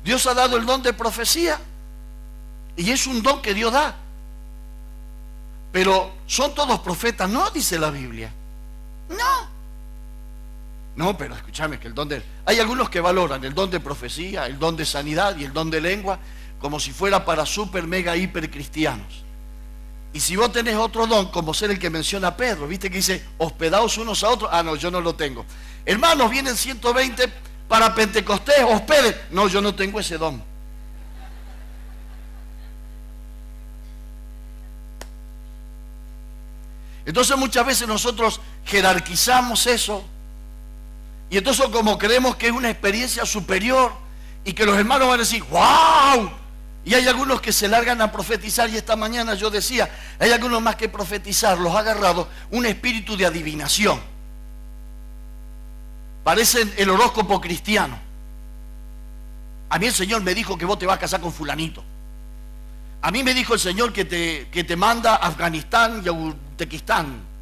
Dios ha dado el don de profecía. Y es un don que Dios da. Pero ¿son todos profetas? No, dice la Biblia. No, pero escúchame que el don de... Hay algunos que valoran el don de profecía, el don de sanidad y el don de lengua como si fuera para super, mega, hiper cristianos. Y si vos tenés otro don, como ser el que menciona Pedro, viste que dice, hospedaos unos a otros. Ah, no, yo no lo tengo. Hermanos, vienen 120 para Pentecostés, hospeden. No, yo no tengo ese don. Entonces muchas veces nosotros jerarquizamos eso. Y entonces como creemos que es una experiencia superior y que los hermanos van a decir, ¡wow! Y hay algunos que se largan a profetizar, y esta mañana yo decía, hay algunos más que profetizar, los ha agarrado un espíritu de adivinación. Parecen el horóscopo cristiano. A mí el Señor me dijo que vos te vas a casar con fulanito. A mí me dijo el Señor que te manda a Afganistán y a Uzbekistán.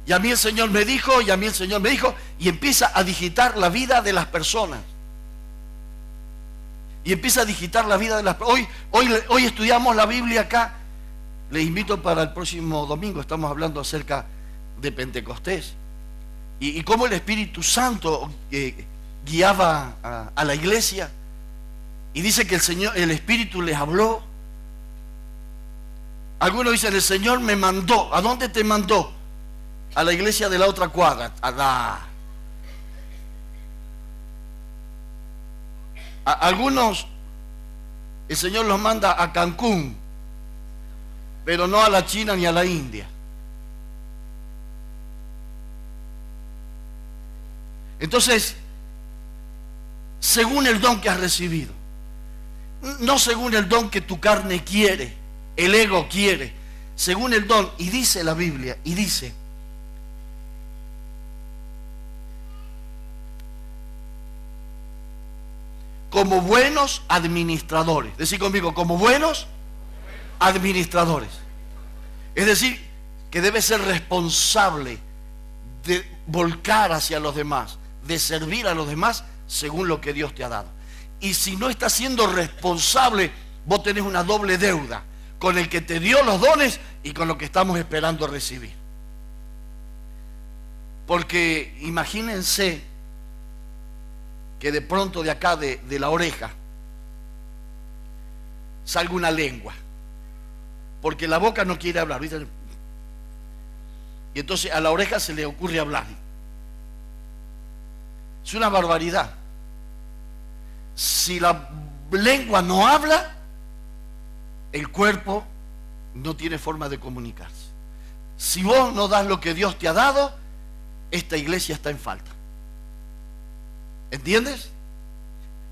Y a mí el Señor me dijo, y a mí el Señor me dijo, y empieza a digitar la vida de las personas. Y empieza a digitar la vida de las personas. Hoy estudiamos la Biblia acá. Les invito para el próximo domingo, estamos hablando acerca de Pentecostés. Y cómo el Espíritu Santo guiaba a la iglesia. Y dice que el Espíritu les habló. Algunos dicen, el Señor me mandó. ¿A dónde te mandó? A la iglesia de la otra cuadra. Algunos, el Señor los manda a Cancún, pero no a la China ni a la India. Entonces, según el don que has recibido, no según el don que tu carne quiere, el ego quiere, según el don. Y dice la Biblia, y dice, como buenos administradores. Decí conmigo, como buenos administradores. Es decir, que debe ser responsable de volcar hacia los demás, de servir a los demás según lo que Dios te ha dado. Y si no estás siendo responsable, vos tenés una doble deuda con el que te dio los dones y con lo que estamos esperando recibir. Porque imagínense que de pronto de acá, de la oreja, salga una lengua, porque la boca no quiere hablar, ¿viste? Y entonces a la oreja se le ocurre hablar. Es una barbaridad. Si la lengua no habla, el cuerpo no tiene forma de comunicarse. Si vos no das lo que Dios te ha dado, esta iglesia está en falta. ¿Entiendes?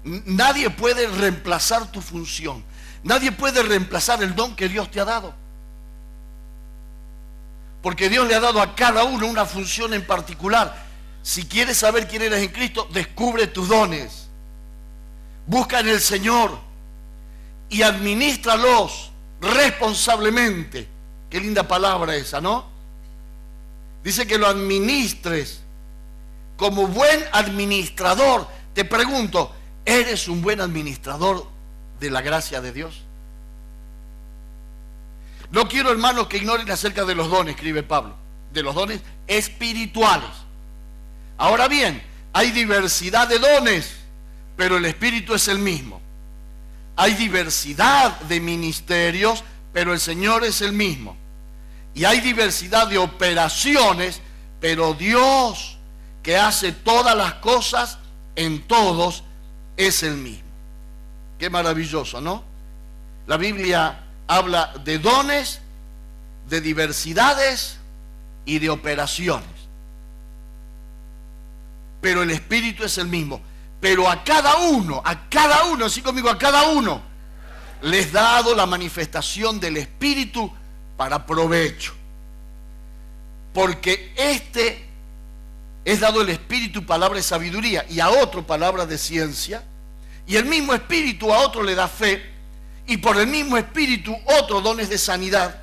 Nadie puede reemplazar tu función. Nadie puede reemplazar el don que Dios te ha dado. Porque Dios le ha dado a cada uno una función en particular. Si quieres saber quién eres en Cristo, descubre tus dones. Busca en el Señor y administralos responsablemente. Qué linda palabra esa, ¿no? Dice que lo administres como buen administrador. Te pregunto, ¿eres un buen administrador de la gracia de Dios? No quiero, hermanos, que ignoren acerca de los dones, escribe Pablo, de los dones espirituales. Ahora bien, hay diversidad de dones, pero el Espíritu es el mismo. Hay diversidad de ministerios, pero el Señor es el mismo. Y hay diversidad de operaciones, pero Dios, que hace todas las cosas en todos, es el mismo. Qué maravilloso, ¿no? La Biblia habla de dones, de diversidades y de operaciones. Pero el Espíritu es el mismo. Pero a cada uno, así conmigo, a cada uno, les dado la manifestación del Espíritu para provecho. Porque es dado el Espíritu palabra de sabiduría, y a otro palabra de ciencia, y el mismo Espíritu a otro le da fe, y por el mismo Espíritu otros dones de sanidad,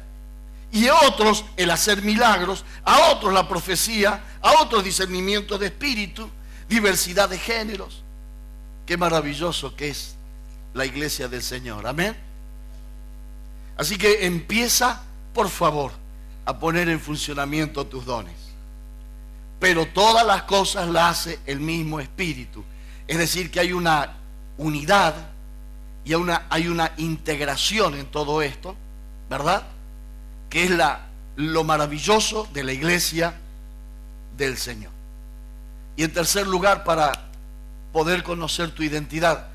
y a otros el hacer milagros, a otros la profecía, a otros discernimiento de espíritu, diversidad de géneros. Qué maravilloso que es la iglesia del Señor, amén. Así que empieza, por favor, a poner en funcionamiento tus dones. Pero todas las cosas las hace el mismo Espíritu. Es decir, que hay una unidad y hay una integración en todo esto, ¿verdad? Que es lo maravilloso de la iglesia del Señor. Y en tercer lugar, para poder conocer tu identidad,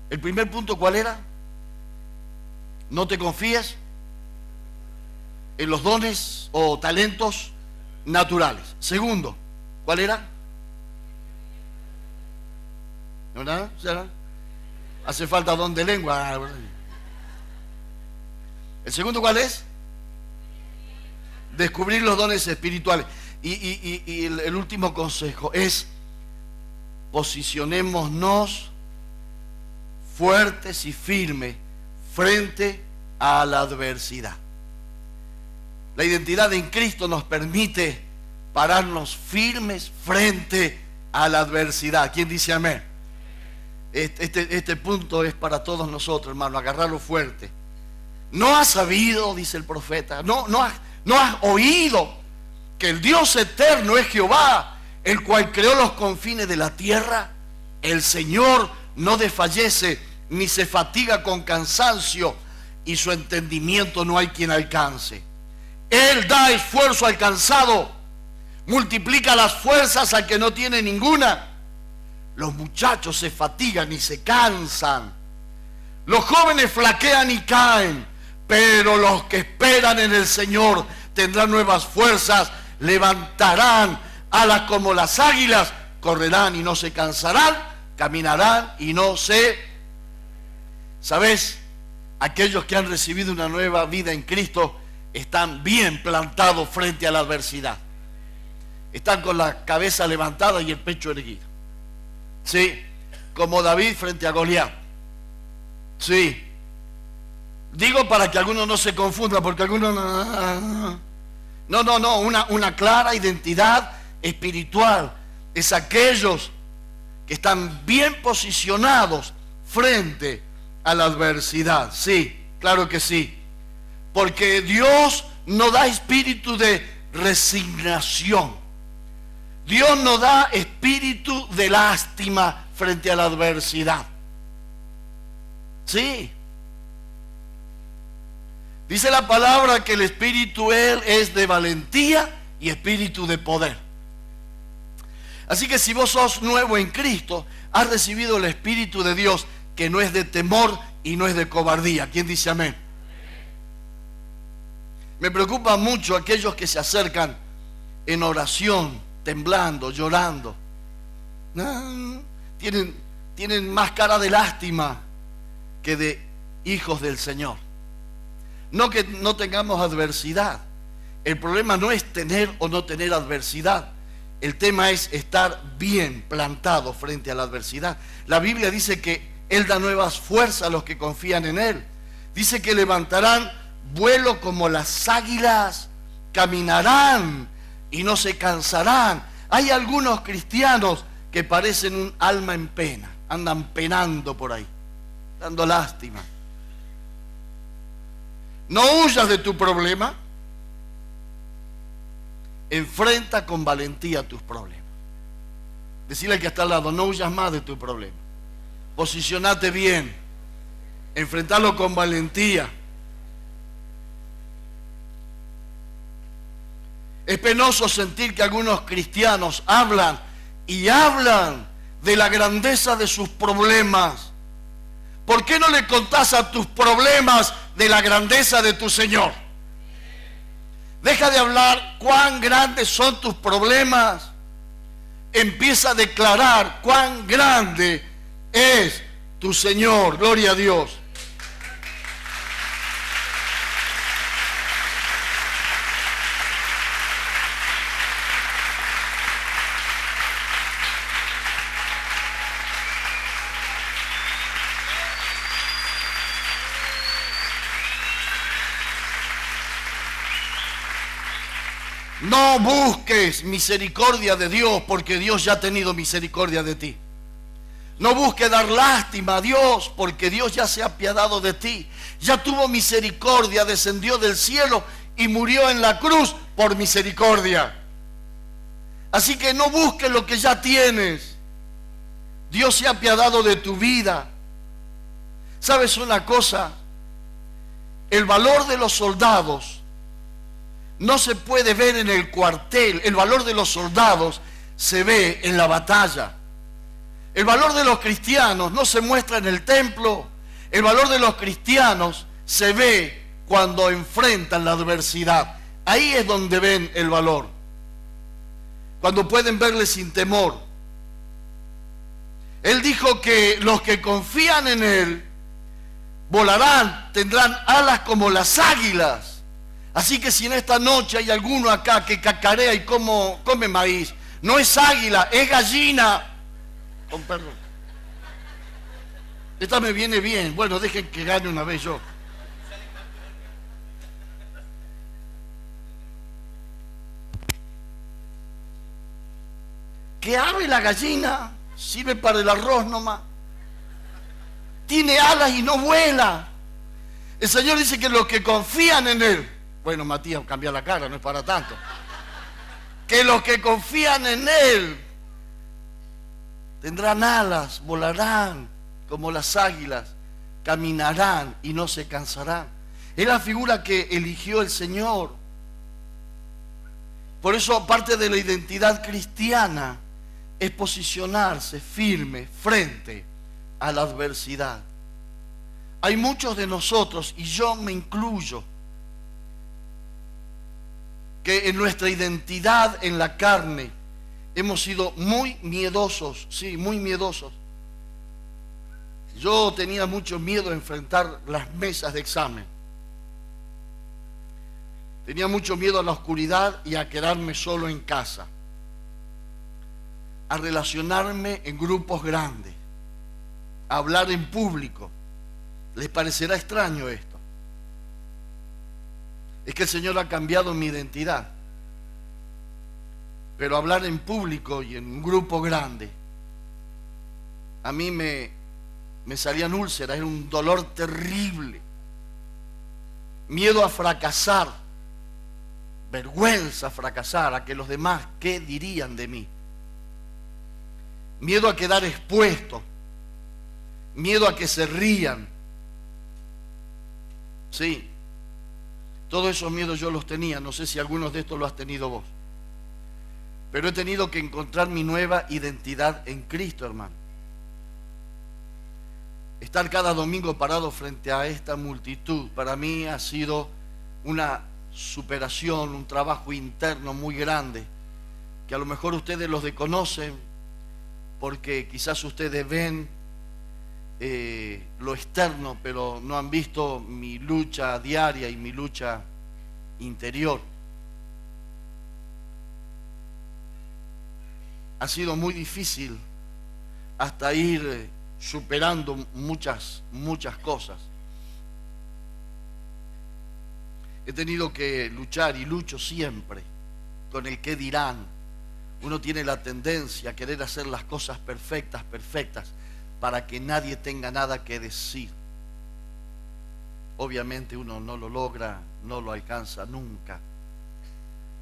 el primer punto, ¿cuál era? No te confíes en los dones o talentos naturales. Segundo, ¿cuál era? ¿No nada? Hace falta don de lengua. El segundo, ¿cuál es? Descubrir los dones espirituales. Y el último consejo es: posicionémonos fuertes y firmes frente a la adversidad. La identidad en Cristo nos permite pararnos firmes frente a la adversidad. ¿Quién dice amén? Este punto es para todos nosotros, hermano, agarrarlo fuerte. No has sabido, dice el profeta, no has oído que el Dios eterno es Jehová, el cual creó los confines de la tierra. El Señor no desfallece ni se fatiga con cansancio, y su entendimiento no hay quien alcance. Él da esfuerzo al cansado, multiplica las fuerzas al que no tiene ninguna. Los muchachos se fatigan y se cansan, los jóvenes flaquean y caen, pero los que esperan en el Señor tendrán nuevas fuerzas, levantarán alas como las águilas, correrán y no se cansarán, caminarán y no se... ¿Sabes? Aquellos que han recibido una nueva vida en Cristo están bien plantados frente a la adversidad. Están con la cabeza levantada y el pecho erguido. Sí, como David frente a Goliat. Sí. Digo para que algunos no se confundan, porque algunos... No, una clara identidad espiritual. Es aquellos que están bien posicionados frente a la adversidad. Sí, claro que sí. Porque Dios no da espíritu de resignación. Dios no da espíritu de lástima frente a la adversidad. Sí. Dice la palabra que el espíritu Él es de valentía y espíritu de poder. Así que si vos sos nuevo en Cristo, has recibido el espíritu de Dios, que no es de temor y no es de cobardía. ¿Quién dice amén? Me preocupa mucho aquellos que se acercan en oración, temblando, llorando. Tienen más cara de lástima que de hijos del Señor. No que no tengamos adversidad. El problema no es tener o no tener adversidad. El tema es estar bien plantado frente a la adversidad. La Biblia dice que Él da nuevas fuerzas a los que confían en Él. Dice que levantarán vuelo como las águilas, caminarán y no se cansarán, Hay algunos cristianos que parecen un alma en pena, andan penando por ahí, dando lástima. No huyas de tu problema, enfrenta con valentía tus problemas. Decirle al que está al lado, no huyas más de tu problema. Posicionate bien, enfrentalo con valentía. Es penoso sentir que algunos cristianos hablan y hablan de la grandeza de sus problemas. ¿Por qué no le contás a tus problemas de la grandeza de tu Señor? Deja de hablar cuán grandes son tus problemas. Empieza a declarar cuán grande es tu Señor. Gloria a Dios. No busques misericordia de Dios porque Dios ya ha tenido misericordia de ti. No busques dar lástima a Dios porque Dios ya se ha apiadado de ti. Ya tuvo misericordia, descendió del cielo y murió en la cruz por misericordia. Así que no busques lo que ya tienes. Dios se ha apiadado de tu vida. ¿Sabes una cosa? El valor de los soldados no se puede ver en el cuartel. El valor de los soldados se ve en la batalla. El valor de los cristianos no se muestra en el templo. El valor de los cristianos se ve cuando enfrentan la adversidad. Ahí es donde ven el valor. Cuando pueden verle sin temor. Él dijo que los que confían en Él volarán, tendrán alas como las águilas. Así que si en esta noche hay alguno acá que cacarea y come maíz, no es águila, es gallina. Con perdón. Esta me viene bien. Bueno, dejen que gane una vez yo. ¿Qué ave la gallina? Sirve para el arroz nomás. Tiene alas y no vuela. El Señor dice que los que confían en Él. Bueno, Matías, cambia la cara, no es para tanto. Que los que confían en Él tendrán alas, volarán como las águilas, caminarán y no se cansarán. Es la figura que eligió el Señor. Por eso, parte de la identidad cristiana es posicionarse firme frente a la adversidad. Hay muchos de nosotros, y yo me incluyo, que en nuestra identidad en la carne hemos sido muy miedosos, sí, muy miedosos. Yo tenía mucho miedo a enfrentar las mesas de examen. Tenía mucho miedo a la oscuridad y a quedarme solo en casa. A relacionarme en grupos grandes. A hablar en público. ¿Les parecerá extraño esto? Es que el Señor ha cambiado mi identidad. Pero hablar en público y en un grupo grande, a mí me salían úlceras, era un dolor terrible. Miedo a fracasar, vergüenza a fracasar, a que los demás, ¿qué dirían de mí? Miedo a quedar expuesto, miedo a que se rían. Sí. Todos esos miedos yo los tenía, no sé si algunos de estos lo has tenido vos. Pero he tenido que encontrar mi nueva identidad en Cristo, hermano. Estar cada domingo parado frente a esta multitud, para mí ha sido una superación, un trabajo interno muy grande, que a lo mejor ustedes los desconocen, porque quizás ustedes ven lo externo, pero no han visto mi lucha diaria y mi lucha interior. Ha sido muy difícil hasta ir superando muchas cosas. He tenido que luchar y lucho siempre con el qué dirán. Uno tiene la tendencia a querer hacer las cosas perfectas, para que nadie tenga nada que decir. Obviamente uno no lo logra, no lo alcanza nunca.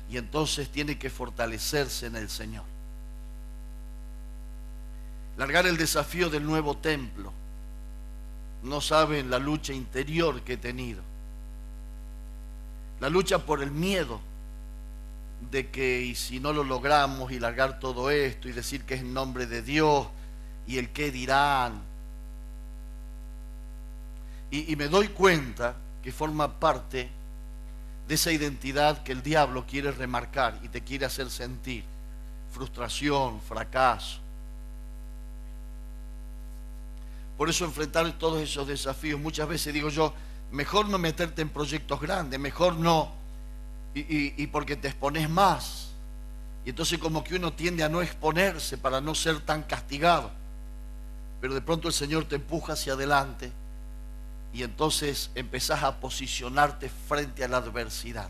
Y entonces tiene que fortalecerse en el Señor. Largar el desafío del nuevo templo. No saben la lucha interior que he tenido. La lucha por el miedo de que, y si no lo logramos, y largar todo esto y decir que es en nombre de Dios, y el qué dirán. Y me doy cuenta que forma parte de esa identidad que el diablo quiere remarcar y te quiere hacer sentir frustración, fracaso. Por eso enfrentar todos esos desafíos, muchas veces digo yo, mejor no meterte en proyectos grandes, mejor no, y porque te expones más. Y entonces como que uno tiende a no exponerse para no ser tan castigado. Pero de pronto el Señor te empuja hacia adelante y entonces empezás a posicionarte frente a la adversidad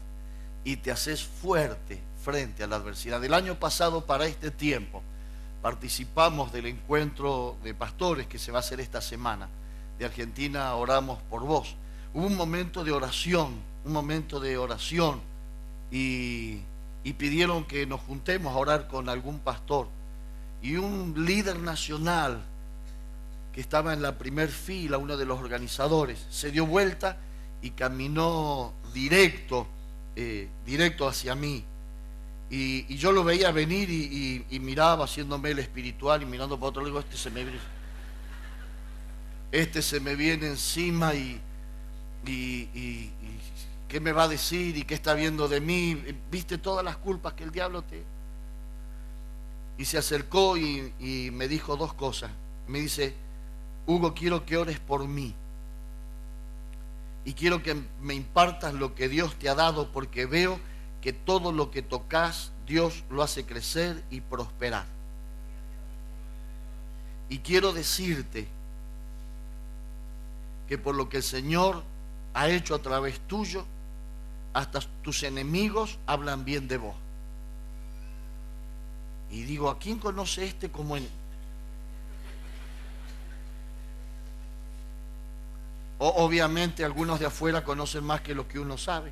y te haces fuerte frente a la adversidad. El año pasado, para este tiempo, participamos del encuentro de pastores que se va a hacer esta semana. De Argentina oramos por vos. Hubo un momento de oración, y pidieron que nos juntemos a orar con algún pastor. Y un líder nacional que estaba en la primer fila, uno de los organizadores, se dio vuelta y caminó directo hacia mí. Y yo lo veía venir y miraba haciéndome el espiritual y mirando para otro lado, este se me viene encima y ¿qué me va a decir? ¿Y qué está viendo de mí? ¿Viste todas las culpas que el diablo te...? Y se acercó y me dijo dos cosas. Me dice, Hugo, quiero que ores por mí. Y quiero que me impartas lo que Dios te ha dado, porque veo que todo lo que tocas, Dios lo hace crecer y prosperar. Y quiero decirte que por lo que el Señor ha hecho a través tuyo, hasta tus enemigos hablan bien de vos. Y digo, ¿a quién conoce este como en...? Obviamente algunos de afuera conocen más que lo que uno sabe,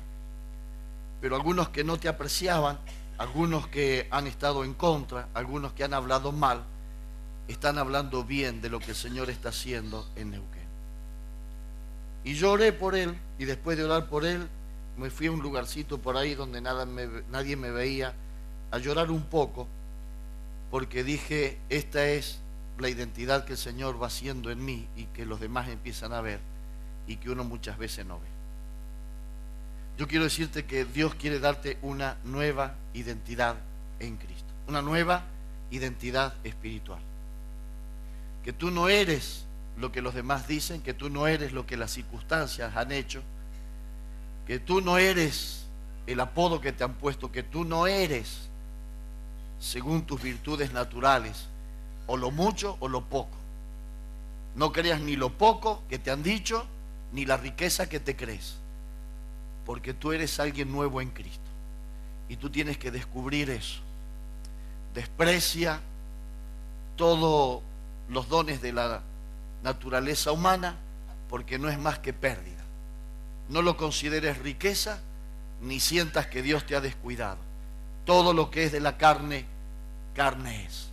pero algunos que no te apreciaban, algunos que han estado en contra, algunos que han hablado mal, están hablando bien de lo que el Señor está haciendo en Neuquén. Y yo oré por él, y después de orar por él, me fui a un lugarcito por ahí donde nadie me veía, a llorar un poco, porque dije, esta es la identidad que el Señor va haciendo en mí y que los demás empiezan a ver y que uno muchas veces no ve. Yo quiero decirte que Dios quiere darte una nueva identidad en Cristo, una nueva identidad espiritual. Que tú no eres lo que los demás dicen, que tú no eres lo que las circunstancias han hecho, que tú no eres el apodo que te han puesto, que tú no eres según tus virtudes naturales, o lo mucho o lo poco. No creas ni lo poco que te han dicho, ni la riqueza que te crees, porque tú eres alguien nuevo en Cristo y tú tienes que descubrir eso. Desprecia todos los dones de la naturaleza humana, porque no es más que pérdida. No lo consideres riqueza, ni sientas que Dios te ha descuidado. Todo lo que es de la carne, carne es.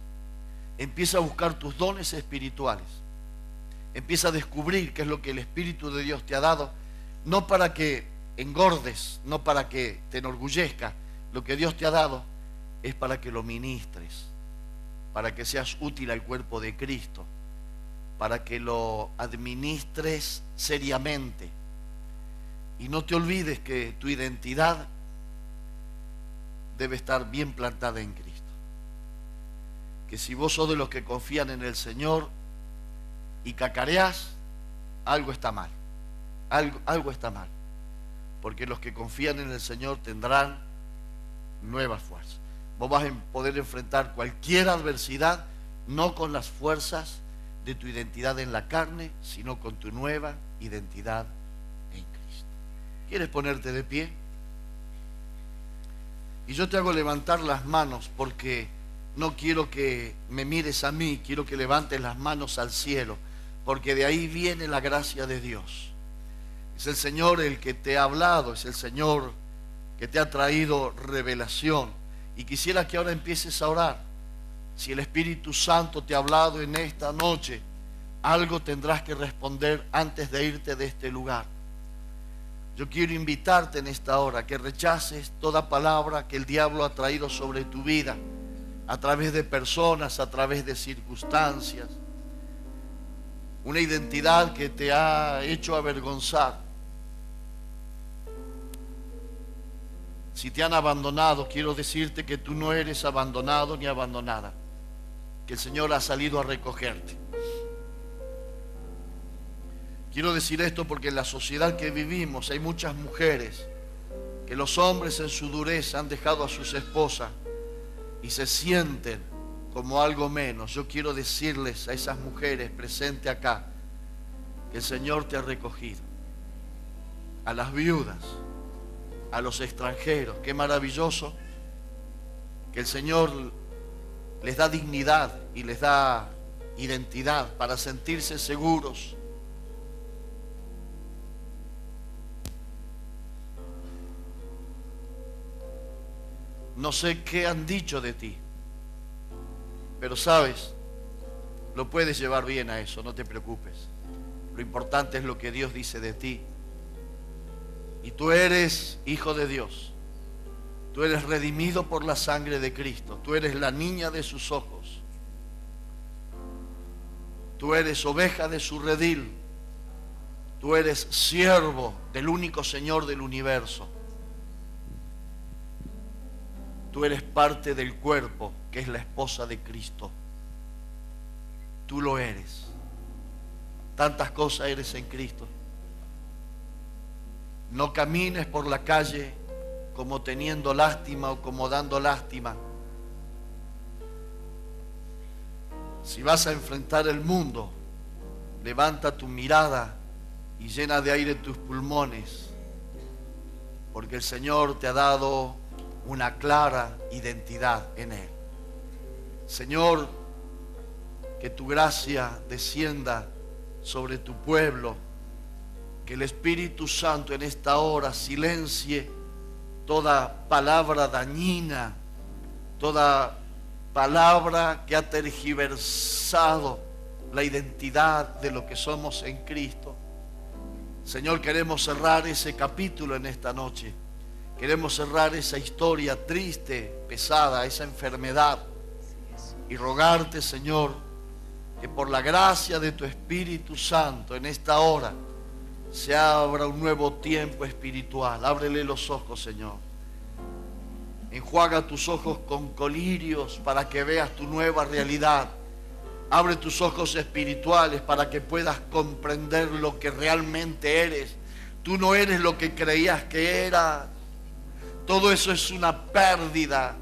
Empieza a buscar tus dones espirituales. Empieza a descubrir qué es lo que el Espíritu de Dios te ha dado, no para que engordes, no para que te enorgullezca. Lo que Dios te ha dado es para que lo ministres, para que seas útil al cuerpo de Cristo, para que lo administres seriamente. Y no te olvides que tu identidad debe estar bien plantada en Cristo. Que si vos sos de los que confían en el Señor y cacareás, algo está mal. Algo está mal. Porque los que confían en el Señor tendrán nuevas fuerzas. Vos vas a poder enfrentar cualquier adversidad, no con las fuerzas de tu identidad en la carne, sino con tu nueva identidad en Cristo. ¿Quieres ponerte de pie? Y yo te hago levantar las manos porque no quiero que me mires a mí, quiero que levantes las manos al cielo, porque de ahí viene la gracia de Dios. Es el Señor el que te ha hablado, es el Señor que te ha traído revelación. Y quisiera que ahora empieces a orar. Si el Espíritu Santo te ha hablado en esta noche, algo tendrás que responder antes de irte de este lugar. Yo quiero invitarte en esta hora que rechaces toda palabra que el diablo ha traído sobre tu vida, a través de personas, a través de circunstancias. Una identidad que te ha hecho avergonzar. Si te han abandonado, quiero decirte que tú no eres abandonado ni abandonada, que el Señor ha salido a recogerte. Quiero decir esto porque en la sociedad que vivimos hay muchas mujeres que los hombres en su dureza han dejado a sus esposas y se sienten como algo menos. Yo quiero decirles a esas mujeres presentes acá que el Señor te ha recogido. A las viudas, a los extranjeros, qué maravilloso que el Señor les da dignidad y les da identidad para sentirse seguros. No sé qué han dicho de ti, pero sabes, lo puedes llevar bien a eso, no te preocupes. Lo importante es lo que Dios dice de ti. Y tú eres hijo de Dios. Tú eres redimido por la sangre de Cristo. Tú eres la niña de sus ojos. Tú eres oveja de su redil. Tú eres siervo del único Señor del universo. Tú eres parte del cuerpo que es la esposa de Cristo. Tú lo eres. Tantas cosas eres en Cristo. No camines por la calle como teniendo lástima o como dando lástima. Si vas a enfrentar el mundo, levanta tu mirada y llena de aire tus pulmones, porque el Señor te ha dado una clara identidad en Él. Señor, que tu gracia descienda sobre tu pueblo. Que el Espíritu Santo en esta hora silencie toda palabra dañina, toda palabra que ha tergiversado la identidad de lo que somos en Cristo. Señor, queremos cerrar ese capítulo en esta noche. Queremos cerrar esa historia triste, pesada, esa enfermedad. Y rogarte, Señor, que por la gracia de tu Espíritu Santo en esta hora se abra un nuevo tiempo espiritual. Ábrele los ojos, Señor. Enjuaga tus ojos con colirios para que veas tu nueva realidad. Abre tus ojos espirituales para que puedas comprender lo que realmente eres. Tú no eres lo que creías que eras. Todo eso es una pérdida.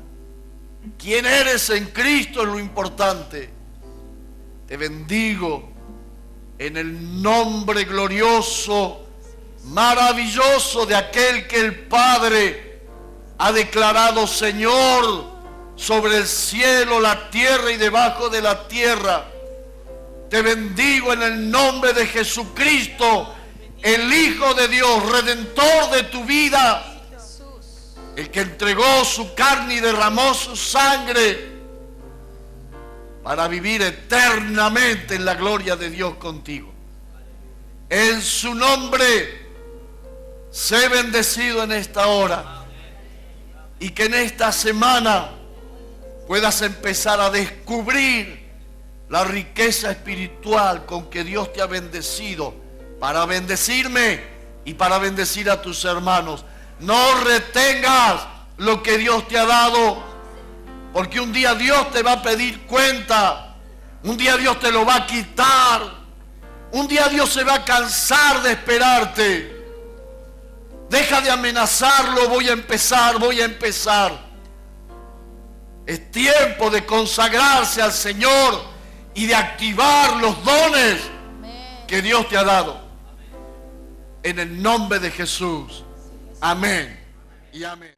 ¿Quién eres en Cristo es lo importante? Te bendigo en el nombre glorioso, maravilloso de aquel que el Padre ha declarado Señor sobre el cielo, la tierra y debajo de la tierra. Te bendigo en el nombre de Jesucristo, el Hijo de Dios, Redentor de tu vida, el que entregó su carne y derramó su sangre para vivir eternamente en la gloria de Dios contigo. En su nombre, sé bendecido en esta hora. Y que en esta semana puedas empezar a descubrir la riqueza espiritual con que Dios te ha bendecido para bendecirme y para bendecir a tus hermanos. No retengas lo que Dios te ha dado, porque un día Dios te va a pedir cuenta, un día Dios te lo va a quitar, un día Dios se va a cansar de esperarte. Deja de amenazarlo, voy a empezar. Es tiempo de consagrarse al Señor y de activar los dones que Dios te ha dado. En el nombre de Jesús. Amén y amén.